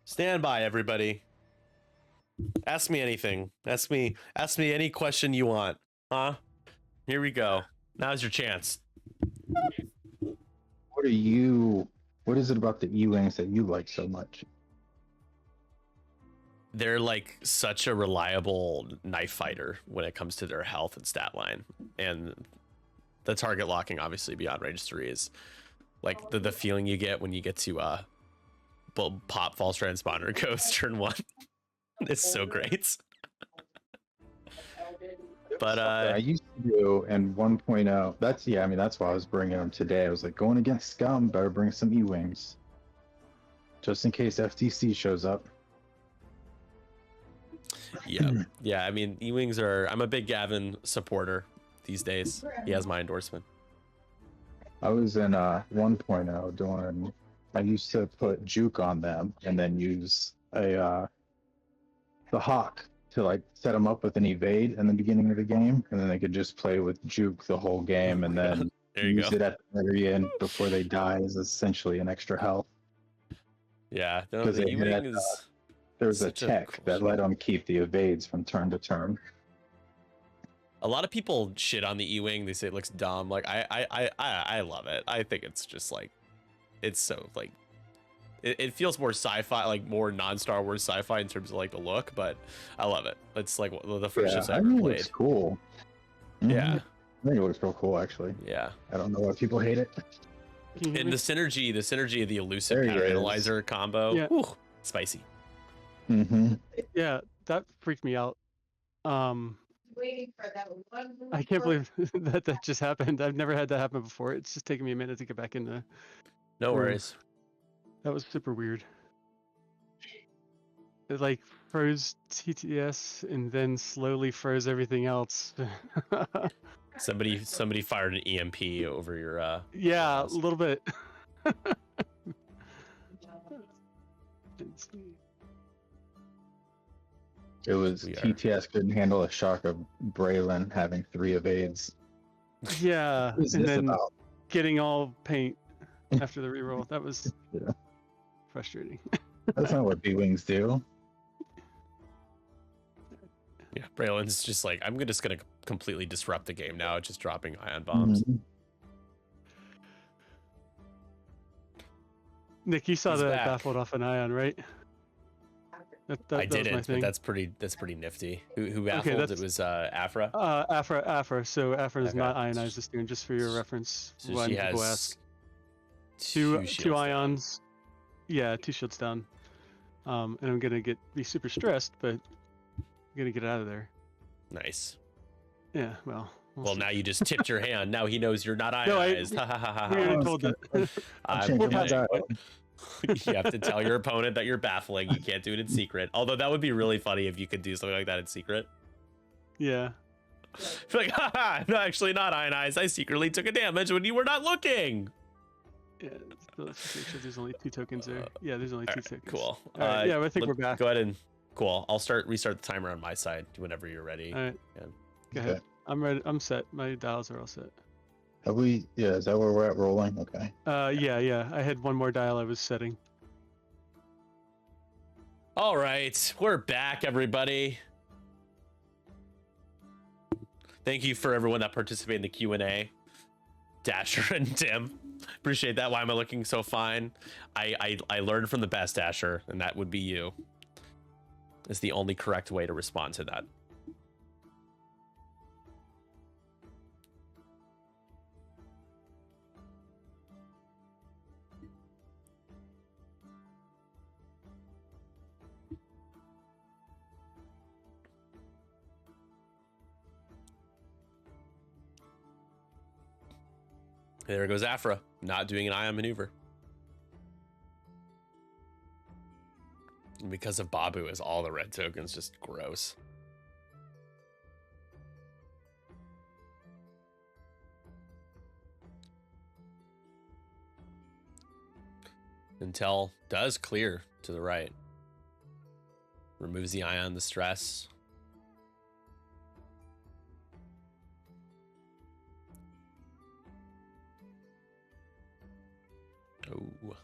Stand by, everybody. Ask me anything. Ask me any question you want. Huh? Here we go. Now's your chance. What is it about the E-Wings that you like so much? They're like such a reliable knife fighter when it comes to their health and stat line. And the target locking, obviously, beyond range 3 is like the feeling you get when you get to pop false transponder coast turn 1. It's so great. But I used to do in 1.0. That's why I was bringing them today. I was like, going against Scum, better bring some E-Wings, just in case FTC shows up. Yeah. I mean, E-Wings are. I'm a big Gavin supporter these days. He has my endorsement. I was in 1.0 doing. I used to put juke on them and then use the hawk to like set them up with an evade in the beginning of the game, and then they could just play with juke the whole game, and then use it at the very end before they die as essentially an extra health. Yeah, because the E-Wings. There was a tech that let them keep the evades from turn to turn. A lot of people shit on the E-Wing. They say it looks dumb. Like I love it. I think it's just like, it's so like, it feels more sci-fi, like more non-Star Wars sci-fi in terms of like the look, but I love it. It's like the first ships I ever played. It looks cool. Yeah. I think it looks real cool, actually. Yeah. I don't know why people hate it. And the synergy of the elusive counter analyzer combo. Yeah. Whew, spicy. Mm-hmm. Yeah, that freaked me out. Waiting for that one. I can't believe that just happened. I've never had that happen before. It's just taken me a minute to get back into. No worries. That was super weird. It like froze TTS and then slowly froze everything else. Somebody fired an EMP over your yeah, a little bit. It was TTS couldn't handle a shock of Braylon having 3 evades. Yeah, What is and this then about? getting all paint after the reroll. That was frustrating. That's not what B-Wings do. Yeah, Braylon's just like, I'm just gonna completely disrupt the game now, just dropping ion bombs. Mm-hmm. Nick, you saw He's the back. baffled off an ion, right? I didn't, but that's pretty nifty. Who baffled? Okay, it was Afra. Afra. So Afra is Okay. not ionized this turn, just for your reference. So when she people has ask. two Two ions. Yeah, 2 shields down. And I'm gonna be super stressed, but I'm gonna get out of there. Nice. Yeah, well. Well, now you just tipped your hand. Now he knows you're not No, ionized. Ha ha ha ha. We already told that. I'm changing my kidding. dial. You have to tell your opponent that you're baffling. You can't do it in secret. Although that would be really funny if you could do something like that in secret. Yeah. Like, haha, I'm actually not ionized. I secretly took a damage when you were not looking. Yeah, let's just make sure there's only 2 tokens there. Yeah, there's only 2 tokens. Cool. All right, yeah, I think we're back. Go ahead and cool. I'll restart the timer on my side whenever you're ready. All right. Yeah. Go ahead. I'm ready. I'm set. My dials are all set. Have we? Yeah, is that where we're at rolling? Okay. Yeah. I had one more dial I was setting. All right, we're back, everybody. Thank you for everyone that participated in the Q&A. Dasher and Tim. Appreciate that. Why am I looking so fine? I learned from the best, Dasher, and that would be you. Is the only correct way to respond to that. There goes Afra, not doing an ion maneuver. And because of Babu, is all the red tokens just gross. Intel does clear to the right. Removes the ion, the stress. Oh.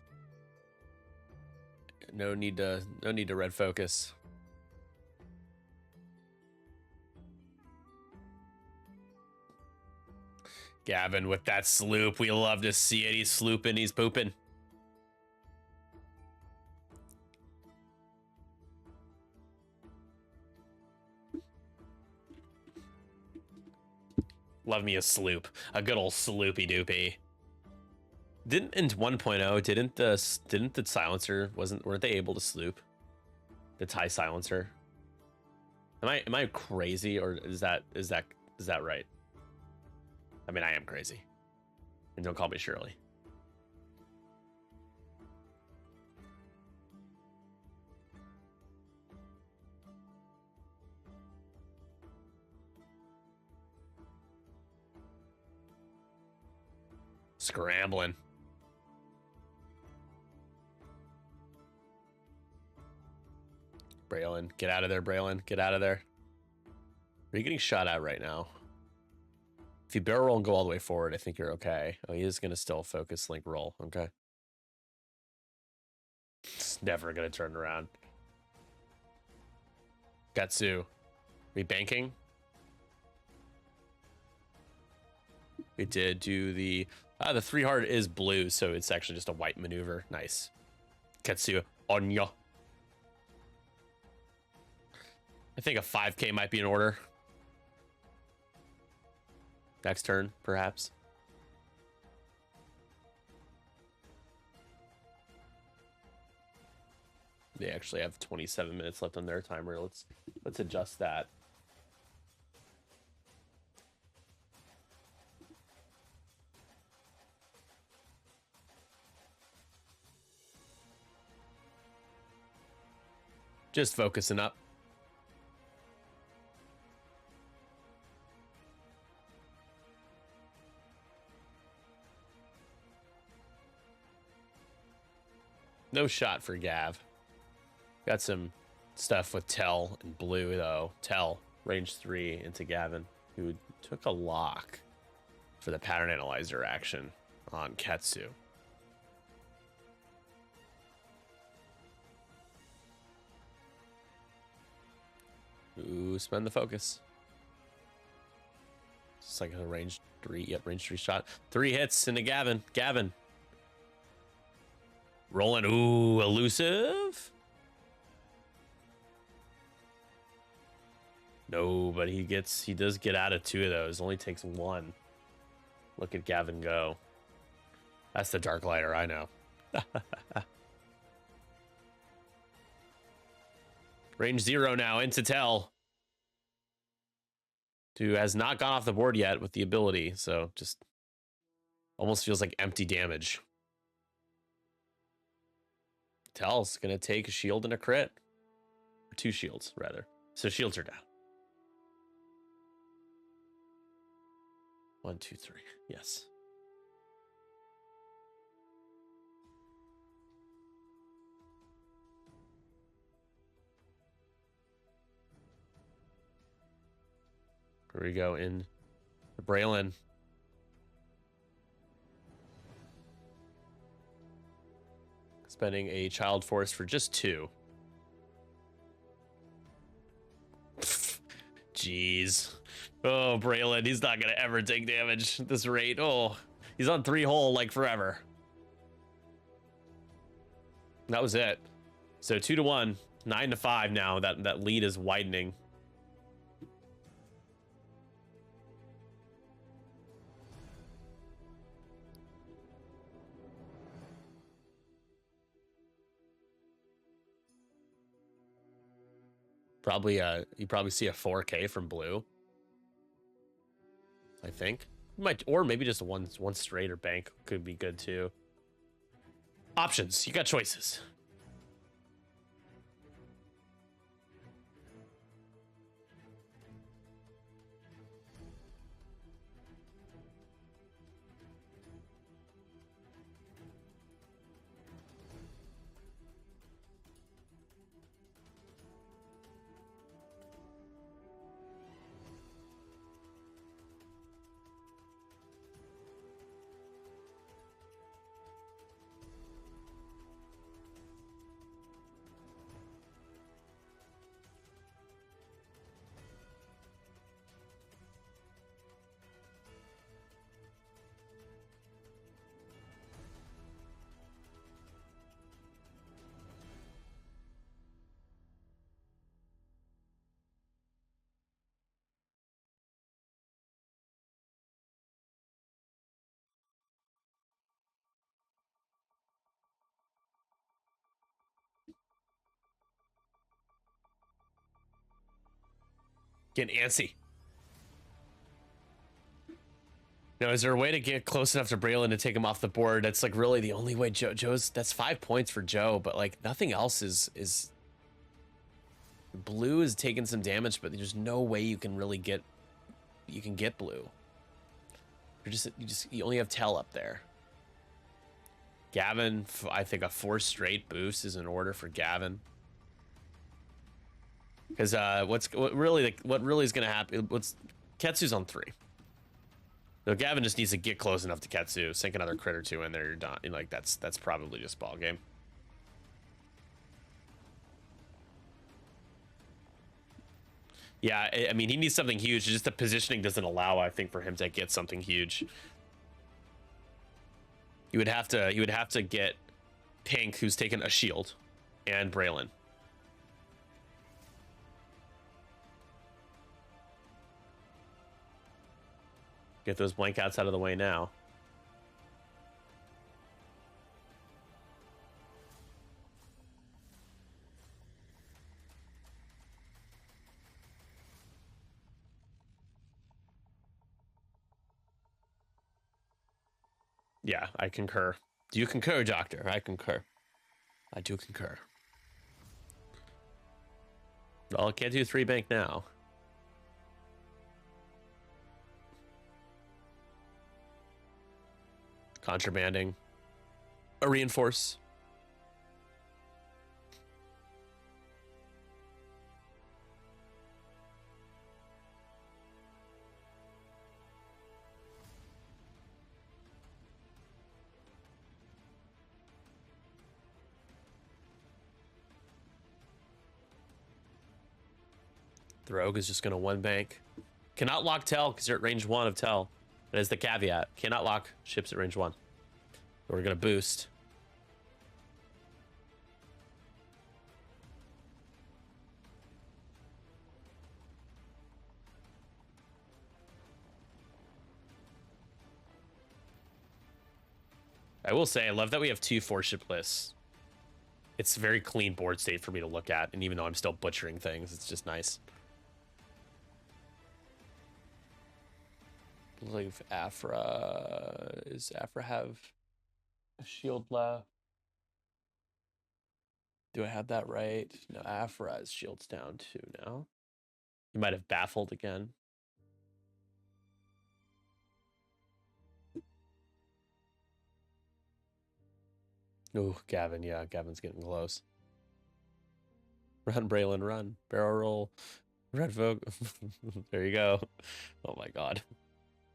No need to red focus. Gavin with that sloop. We love to see it. He's slooping, he's pooping. Love me a sloop. A good old sloopy doopy. Didn't in 1.0, didn't the silencer weren't they able to sloop? The TIE silencer? Am I crazy, or is that right? I mean, I am crazy. And don't call me Shirley. Scrambling. Braylon, get out of there, Braylon. Get out of there. Are you getting shot at right now? If you barrel roll and go all the way forward, I think you're okay. Oh, he is going to still focus link roll. Okay. It's never going to turn around. Gatsu. We banking? We did do the 3 hard is blue, so it's actually just a white maneuver. Nice. Katsu Onya. I think a 5K might be in order. Next turn, perhaps. They actually have 27 minutes left on their timer. Let's adjust that. Just focusing up. No shot for Gav. Got some stuff with Tell and Blue, though. Tell, range 3 into Gavin, who took a lock for the pattern analyzer action on Ketsu. Ooh, spend the focus. It's like a range 3, yep, range 3 shot. 3 hits into Gavin. Gavin. Rolling, ooh, elusive. No, but he does get out of 2 of those. Only takes 1. Look at Gavin go. That's the Dark Lighter, I know. Range 0 now into Tell. Who has not gone off the board yet with the ability, so just almost feels like empty damage. Tell's gonna take a shield and a crit. Or 2 shields, rather. So shields are down. 1, 2, 3. Yes. Here we go in the Braylon. Spending a child force for just 2. Jeez. Oh, Braylon, he's not going to ever take damage at this rate. Oh, he's on 3 hole like forever. That was it. So 2-1, 9-5 now. That lead is widening. Probably you probably see a 4K from Blue. I think. Might, or maybe just one straight or bank could be good too. Options, you got choices. Getting antsy. Now, is there a way to get close enough to Braylon to take him off the board? That's like really the only way. Joe's that's 5 points for Joe, but like nothing else is. Blue is taking some damage, but there's no way you can really get. You can get blue. You only have Tell up there. Gavin, I think a 4 straight boost is in order for Gavin. Because what really is gonna happen? Ketsu's on 3. No, Gavin just needs to get close enough to Ketsu, sink another crit or 2 in there, you're done. Like that's probably just ball game. Yeah, I mean he needs something huge. Just the positioning doesn't allow, I think, for him to get something huge. You would have to get Pink, who's taken a shield, and Braylon. Get those blank outs out of the way now. Yeah, I concur. Do you concur, Doctor? I concur. I do concur. Well, I can't do 3 bank now. Contrabanding. A reinforce. The rogue is just going to 1 bank. Cannot lock Tell because you're at range 1 of Tell. That is the caveat. Cannot lock ships at range 1. We're going to boost. I will say, I love that we have 2 4-ship lists. It's a very clean board state for me to look at, and even though I'm still butchering things, it's just nice. I believe Afra... Does Afra have a shield left? Do I have that right? No, Afra's shield's down too now. You might have baffled again. Oh, Gavin, yeah, Gavin's getting close. Run, Braylon, run. Barrel roll. Red Vogue. There you go. Oh my god.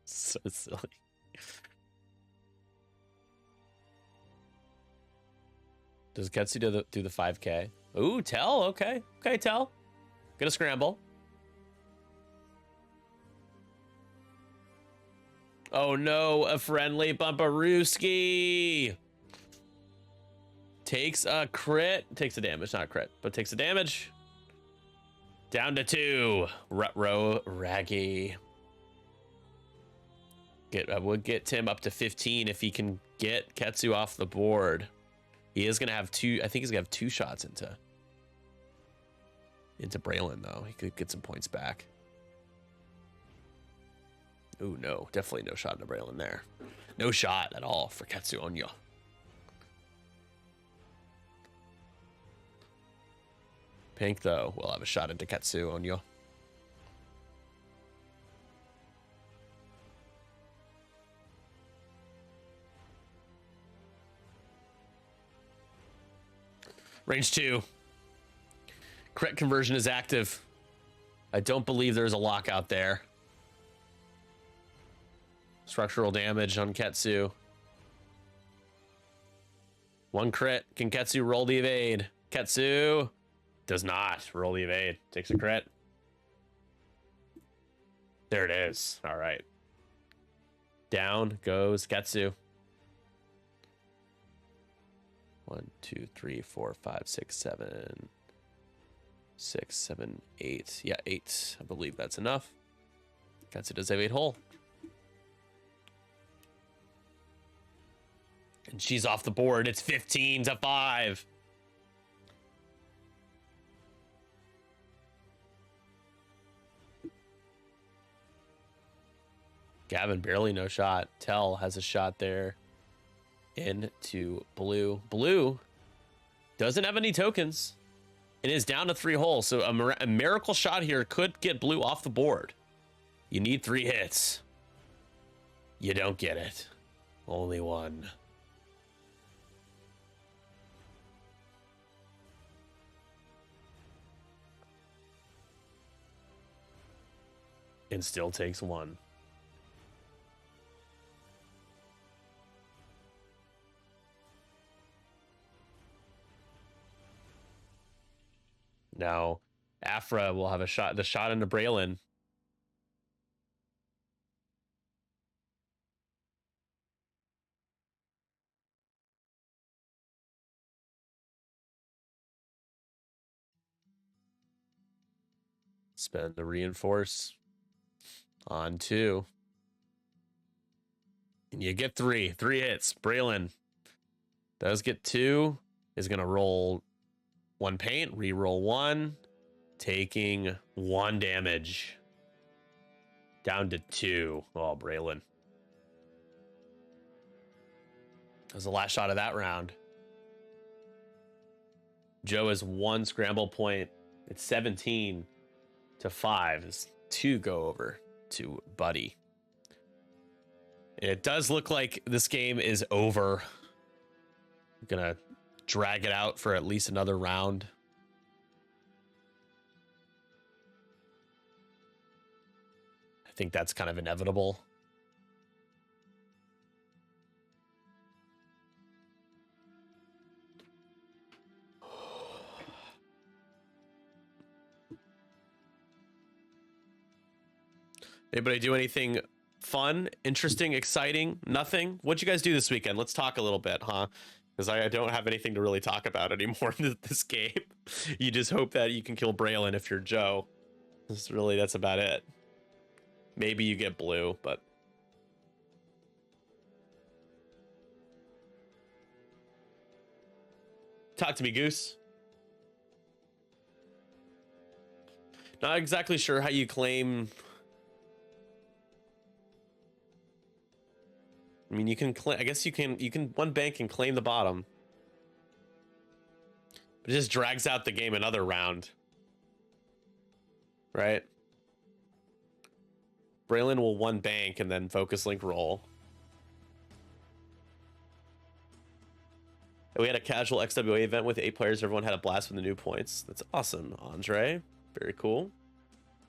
So silly. Does Ketsu do the 5K? Ooh, Tell, okay. Okay, Tell. Gonna scramble. Oh no, a friendly Bumparooski. Takes a crit. Takes a damage, not a crit, but takes a damage. Down to 2. Rut-row, Raggy. I would get Tim up to 15 if he can get Ketsu off the board. He is gonna have 2. I think he's gonna have 2 shots into Braylon though. He could get some points back. Ooh, no, definitely no shot into Braylon there. No shot at all for Ketsu Onya. Pink though will have a shot into Ketsu Onya. Range 2. Crit conversion is active. I don't believe there's a lockout there. Structural damage on Ketsu. 1 crit. Can Ketsu roll the evade? Ketsu does not roll the evade. Takes a crit. There it is. All right. Down goes Ketsu. 1, 2, 3, 4, 5, 6, 7. 6, 7, 8. Yeah, 8. I believe that's enough. Ketsu does have 8 hull. And she's off the board. It's 15-5. Gavin barely no shot. Tell has a shot there into blue. Blue doesn't have any tokens. It is down to 3 holes, so a miracle shot here could get blue off the board. You need 3 hits. You don't get it. Only 1. And still takes 1. Now, Afra will have a shot. The shot into Braylon. Spend the reinforce on 2. And you get 3. 3 hits. Braylon does get 2. Is going to roll 1 paint, re-roll 1, taking 1 damage. Down to 2. Oh, Braylon. That was the last shot of that round. Joe has 1 scramble point. It's 17 to 5. It's 2 go over to Buddy. It does look like this game is over. I'm gonna drag it out for at least another round. I think that's kind of inevitable. Anybody do anything fun, interesting, exciting? Nothing? What'd you guys do this weekend? Let's talk a little bit, huh? Because I don't have anything to really talk about anymore in this game. You just hope that you can kill Braylon if you're Joe. That's about it. Maybe you get blue, but... Talk to me, Goose. Not exactly sure how you claim... I mean, you can claim... I guess you can 1 bank and claim the bottom. But it just drags out the game another round. Right? Braylon will 1 bank and then focus link roll. And we had a casual XWA event with 8 players. Everyone had a blast with the new points. That's awesome, Andre. Very cool.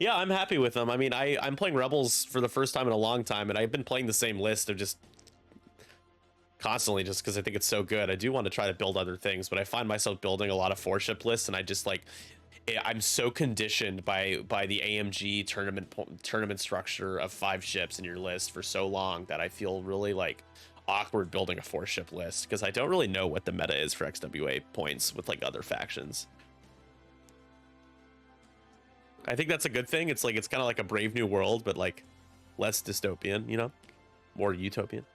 Yeah, I'm happy with them. I mean, I'm playing Rebels for the first time in a long time, and I've been playing the same list of just constantly just because I think it's so good. I do want to try to build other things, but I find myself building a lot of 4-ship lists, and I just like... I'm so conditioned by the AMG tournament structure of 5 ships in your list for so long that I feel really like awkward building a 4-ship list because I don't really know what the meta is for XWA points with like other factions. I think that's a good thing. It's like it's kind of like a Brave New World, but like less dystopian, you know, more utopian.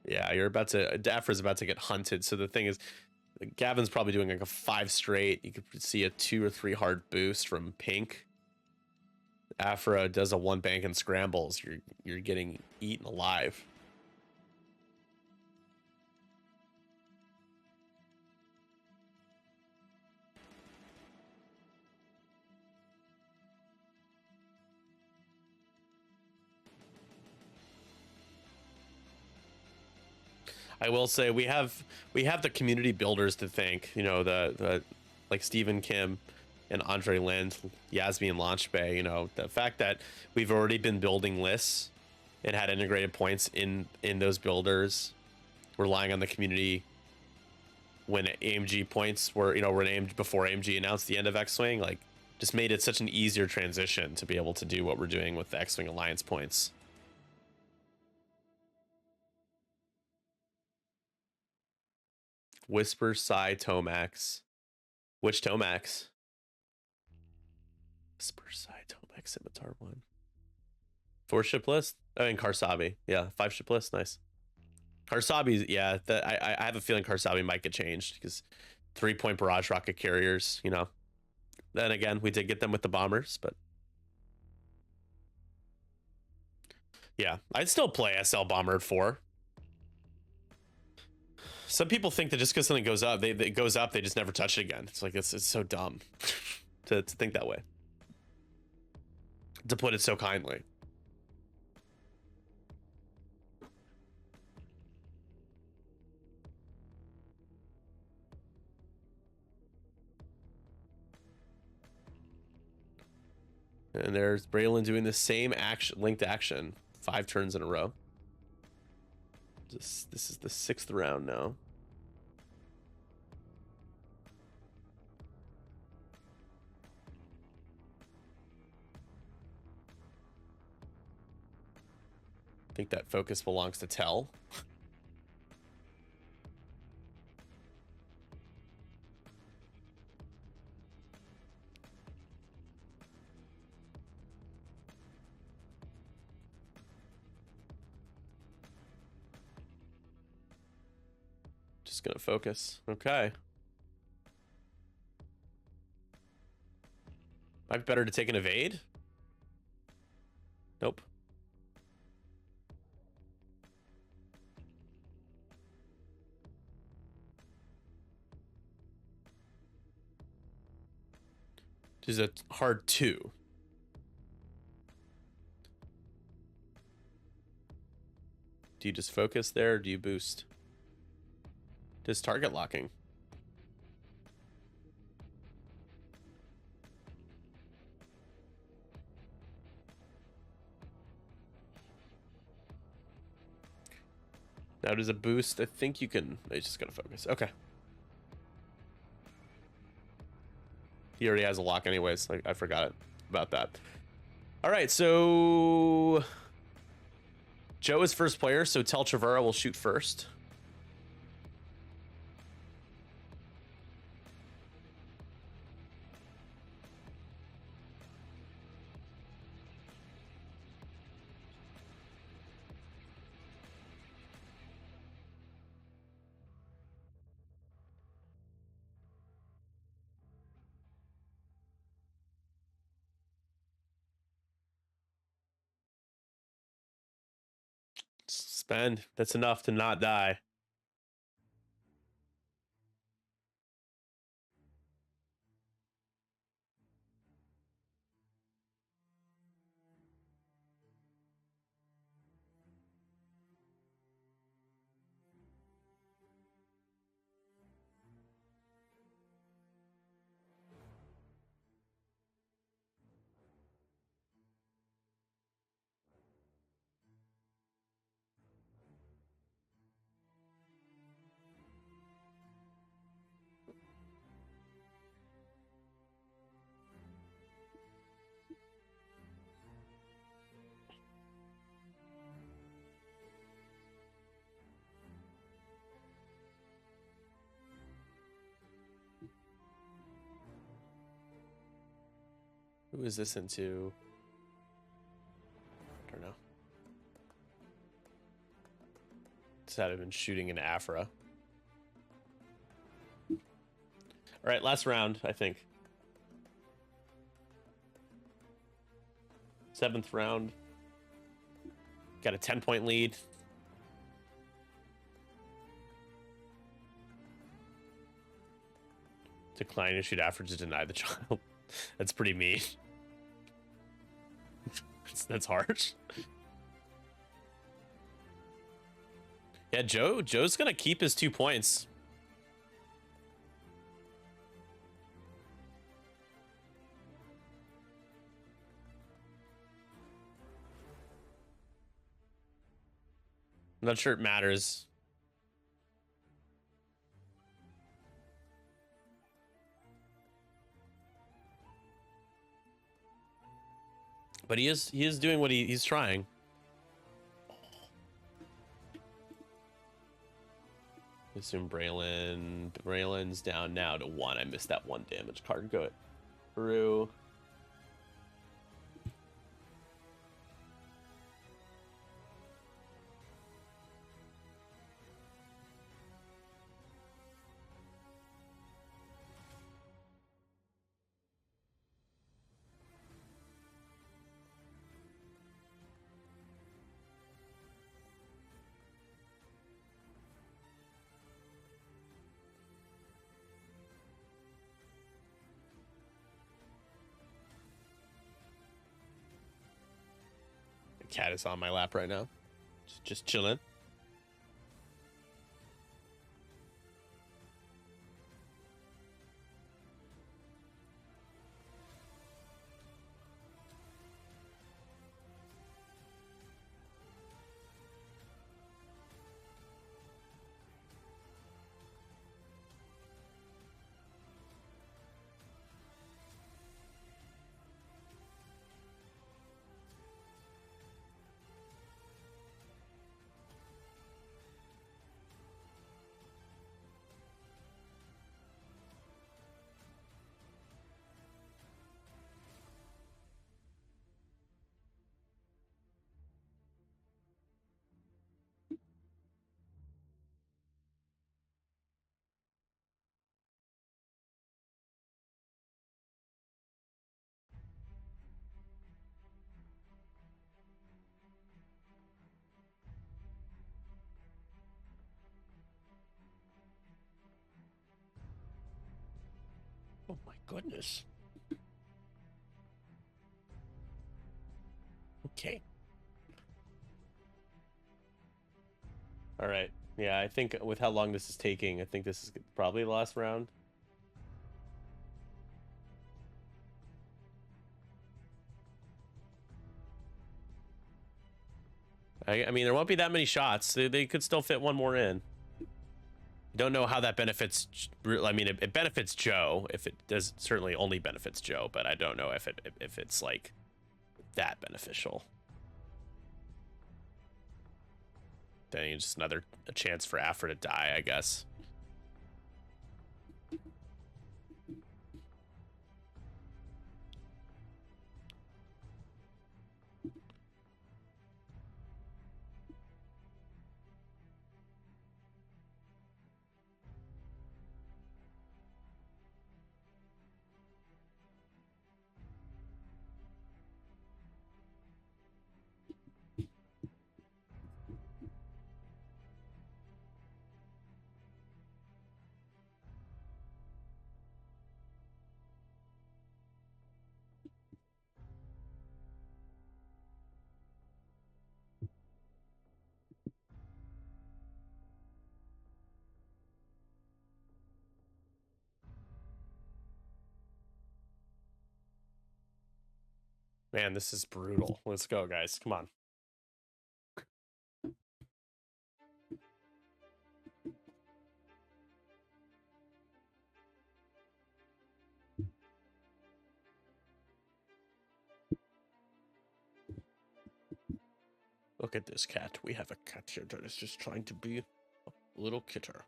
Yeah, Dafra's about to get hunted. So the thing is, Gavin's probably doing like a 5 straight. You could see a 2 or 3 hard boost from Pink. Afra does a 1 bank and scrambles. You're getting eaten alive. I will say we have the community builders to thank. You know, the like Stephen Kim and Andre Lind, Yasmin Launch Bay. You know, the fact that we've already been building lists and had integrated points in those builders, relying on the community when AMG points were named before AMG announced the end of X-Wing, like just made it such an easier transition to be able to do what we're doing with the X-Wing Alliance points. Whisper, Sigh, Tomax. Which Tomax? Spurside, Tomek, Scimitar 1. 4 ship list? I mean, Karsabi. Yeah, 5 ship list. Nice. Karsabi, yeah, I have a feeling Karsabi might get changed because 3-point barrage rocket carriers, you know. Then again, we did get them with the bombers, but yeah, I'd still play SL Bomber at 4. Some people think that just because something goes up, it goes up, they just never touch it again. It's like it's so dumb to think that way. To put it so kindly. And there's Braylon doing the same action, linked action, 5 turns in a row. This is the 6th round now. I think that focus belongs to Tell. Just gonna focus. Okay. Might be better to take an evade. Nope. This is a hard 2. Do you just focus there or do you boost? Just target locking. Now does a boost? I think you can. He's just gonna focus. Okay. He already has a lock anyways. I forgot about that. All right, so Joe is first player, so Tel Trevera will shoot first. Spend. That's enough to not die. Who is this into? I don't know. It's had been shooting in Afra. All right, last round, I think. 7th round. Got a 10-point lead. Decline to shoot Afra to deny the child. That's pretty mean. That's harsh. Yeah, Joe's gonna keep his 2 points. I'm not sure it matters. But he is doing what he's trying. Assume Braylon's down now to 1. I missed that 1 damage card. Go through. Cat is on my lap right now. Just chilling. Oh my goodness. Okay. All right. Yeah, I think with how long this is taking, I think this is probably the last round. I mean, there won't be that many shots. They could still fit one more in. Don't know how that benefits. I mean, it benefits Joe. If it does, certainly only benefits Joe. But I don't know if it's like that beneficial. Then just another chance for Afra to die, I guess. Man, this is brutal. Let's go, guys. Come on. Look at this cat. We have a cat here that is just trying to be a little kitter.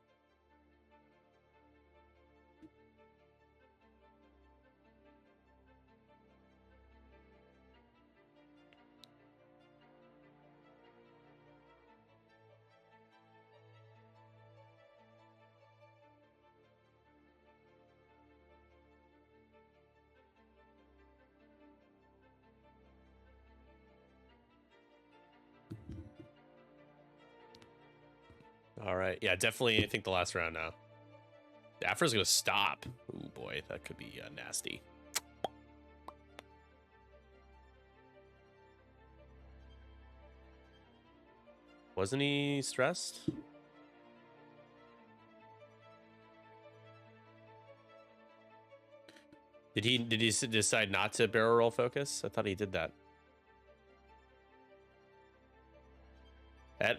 All right. Yeah, definitely. I think the last round now. Afra's going to stop. Oh, boy. That could be nasty. Wasn't he stressed? Did he decide not to barrel roll focus? I thought he did that.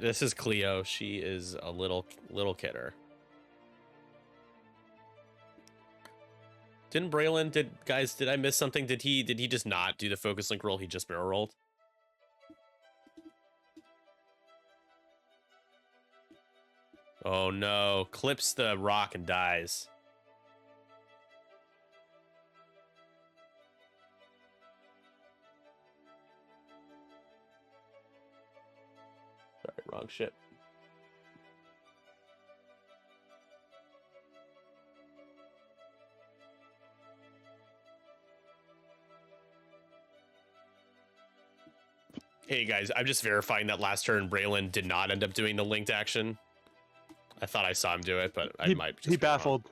This is Cleo. She is a little kidder. Didn't Braylon, did I miss something? Did he just not do the focus link roll? He just barrel rolled? Oh no, clips the rock and dies. Sorry, wrong ship. Hey guys, I'm just verifying that last turn Braylon did not end up doing the linked action. I thought I saw him do it, but I might just he baffled.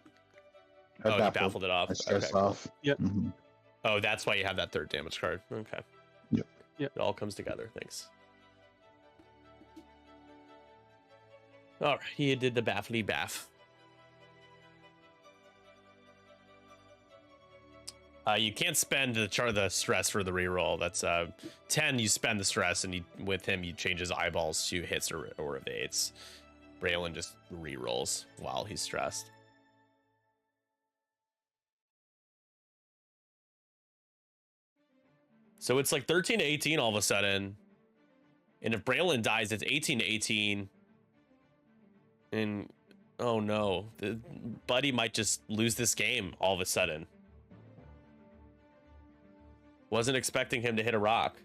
He baffled it off. I stressed Okay. off. Yep. Mm-hmm. Oh, that's why you have that third damage card. Okay. Yep. Yep. It all comes together. Thanks. All right, he did the baffly baff. You can't spend the stress for the reroll. That's 10. You spend the stress, and with him, you change his eyeballs to hits or evades. Braylon just rerolls while he's stressed. So it's like 13 to 18 all of a sudden. And if Braylon dies, it's 18 to 18. And oh no, the Buddy might just lose this game all of a sudden. Wasn't expecting him to hit a rock.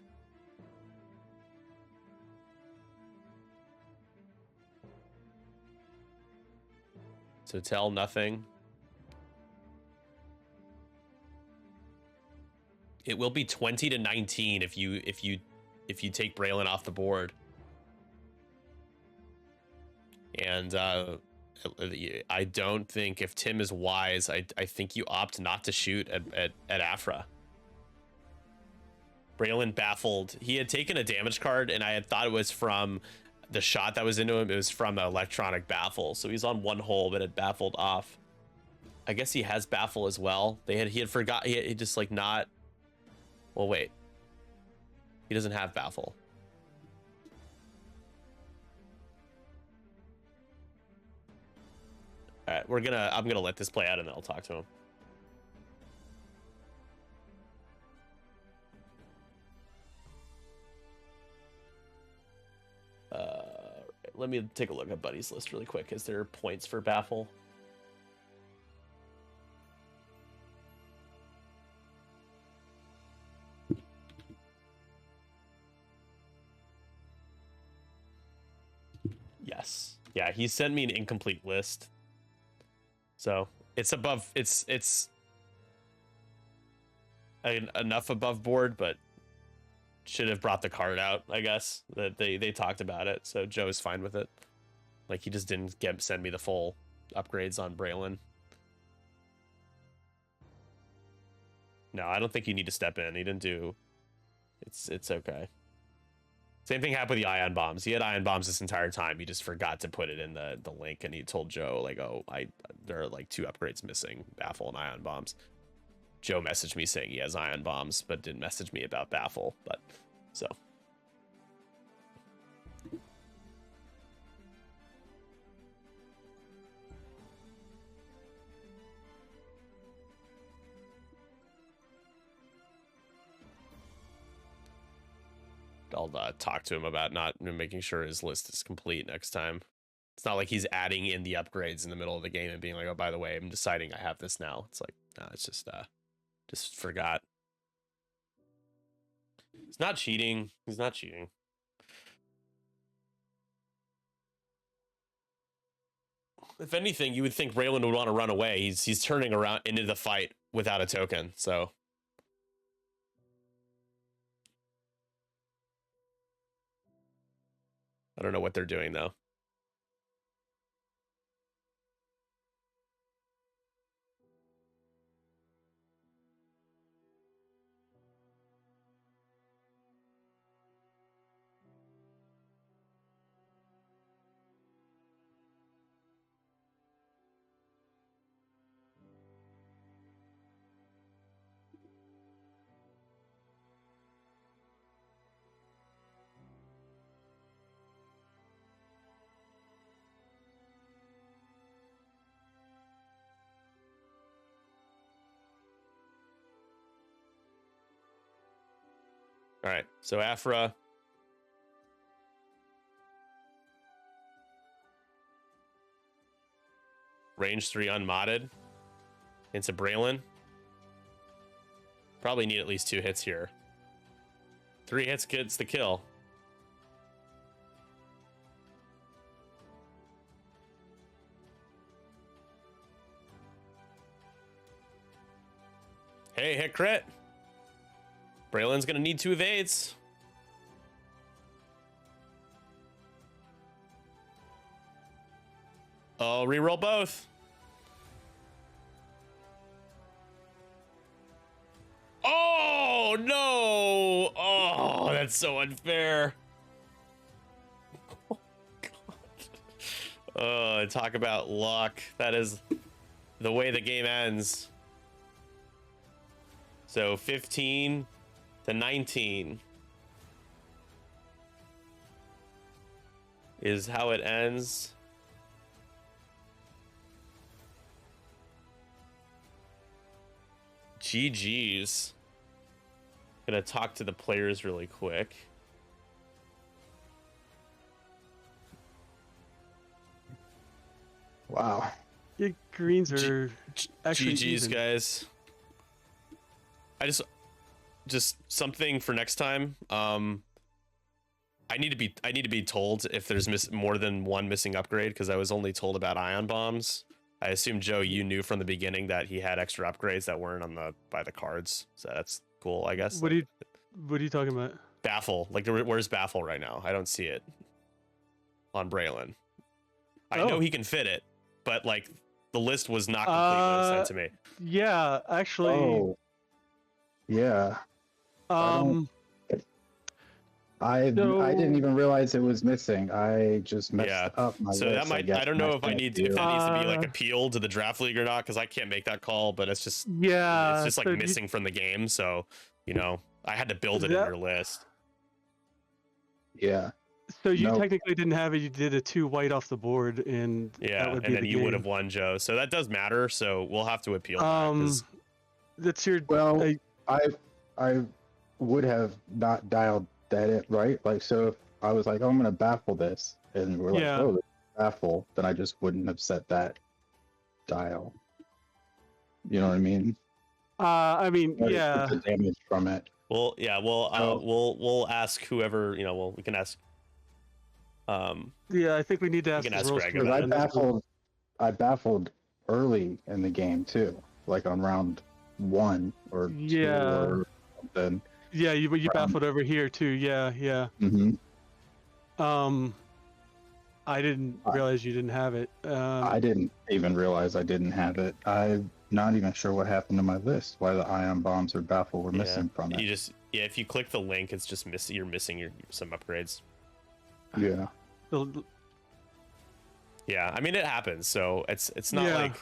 So tell nothing. It will be 20 to 19 if you take Braylon off the board. And I don't think, if Tim is wise, I think you opt not to shoot at Afra. Braylon baffled. He had taken a damage card, and I had thought it was from the shot that was into him. It was from the electronic baffle. So he's on one hole, but it baffled off. I guess he has baffle as well. He had forgot. He just like not. Well, wait. He doesn't have baffle. All right, I'm gonna let this play out, and then I'll talk to him. Let me take a look at Buddy's list really quick. Is there points for baffle? Yes. Yeah, he sent me an incomplete list. So it's above, it's enough above board, but should have brought the card out, I guess. That they talked about it, so Joe is fine with it. Like, he just didn't send me the full upgrades on Braylon. No, I don't think you need to step in. He didn't do. It's okay. Same thing happened with the ion bombs. He had ion bombs this entire time. He just forgot to put it in the link, and he told Joe, like, oh, there are like 2 upgrades missing, baffle and ion bombs. Joe messaged me saying he has ion bombs, but didn't message me about baffle. But so. I'll talk to him about not making sure his list is complete next time. It's not like he's adding in the upgrades in the middle of the game and being like, oh, by the way, I'm deciding I have this now. It's like, no, it's just forgot. He's not cheating. He's not cheating. If anything, you would think Braylon would want to run away. He's turning around into the fight without a token, so. I don't know what they're doing, though. All right, so Afra. Range 3 unmodded into Braylon. Probably need at least 2 hits here. 3 hits gets the kill. Hey, hit crit. Braylon's gonna need 2 evades. Oh, reroll both. Oh, no. Oh, that's so unfair. Oh, God. Oh, talk about luck. That is the way the game ends. So 15 to 19 is how it ends. GG's. Gonna talk to the players really quick. Wow. Yeah, greens are actually GG's, even. guys. I just something for next time. I need to be told if there's more than one missing upgrade, because I was only told about ion bombs. I assume, Joe, you knew from the beginning that he had extra upgrades that weren't on by the cards, so that's cool, I guess. What are you talking about? Baffle, like where's Baffle right now? I don't see it on Braylon. I know he can fit it, but like the list was not complete when it was sent to me. Yeah, actually. Oh. Yeah. I didn't even realize it was missing. I just messed up my so list, that might, I don't know if I need to, if that needs to be like appealed to the draft league or not, because I can't make that call, but it's just it's just like so missing from the game. So, you know, I had to build it in your list. Yeah. So you technically didn't have it. You did a 2 white off the board, and that would be and then the you would game. have won, Joe. So that does matter. So we'll have to appeal that. 'Cause That's your. Well, I would have not dialed that in, right? Like, so if I was like, oh, I'm gonna baffle this, and we're like, oh, this is baffle, then I just wouldn't have set that dial. You know what I mean? I mean, yeah. The damage from it. Well, yeah. Well, we'll ask whoever, you know. Well, we can ask. Yeah, I think we need to ask. can ask Greg Because about I baffled early in the game too, like on round 1 or 2 or something. Yeah, you baffled over here too. Yeah. Mm-hmm. I didn't realize you didn't have it. I didn't even realize I didn't have it. I'm not even sure what happened to my list. Why the ion bombs or baffle were missing from it. You just if you click the link, it's just missing. You're missing some upgrades. Yeah. Yeah, I mean it happens. So it's not like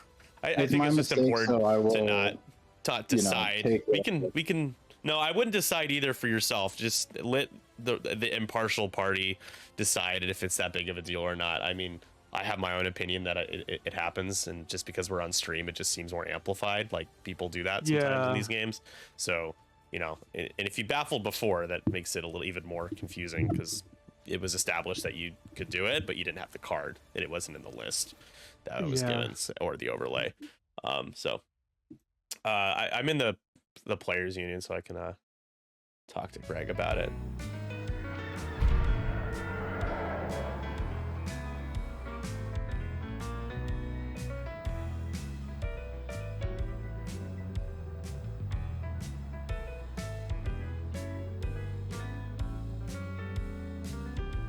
I think my it's just mistake, important so I will, to not decide. We can. No, I wouldn't decide either for yourself. Just let the impartial party decide if it's that big of a deal or not. I mean, I have my own opinion that it happens, and just because we're on stream, it just seems more amplified. Like people do that sometimes in these games. So, you know, and if you baffled before, that makes it a little even more confusing because it was established that you could do it, but you didn't have the card, and it wasn't in the list that it was given or the overlay. I'm in the players union, so I can talk to Greg about it.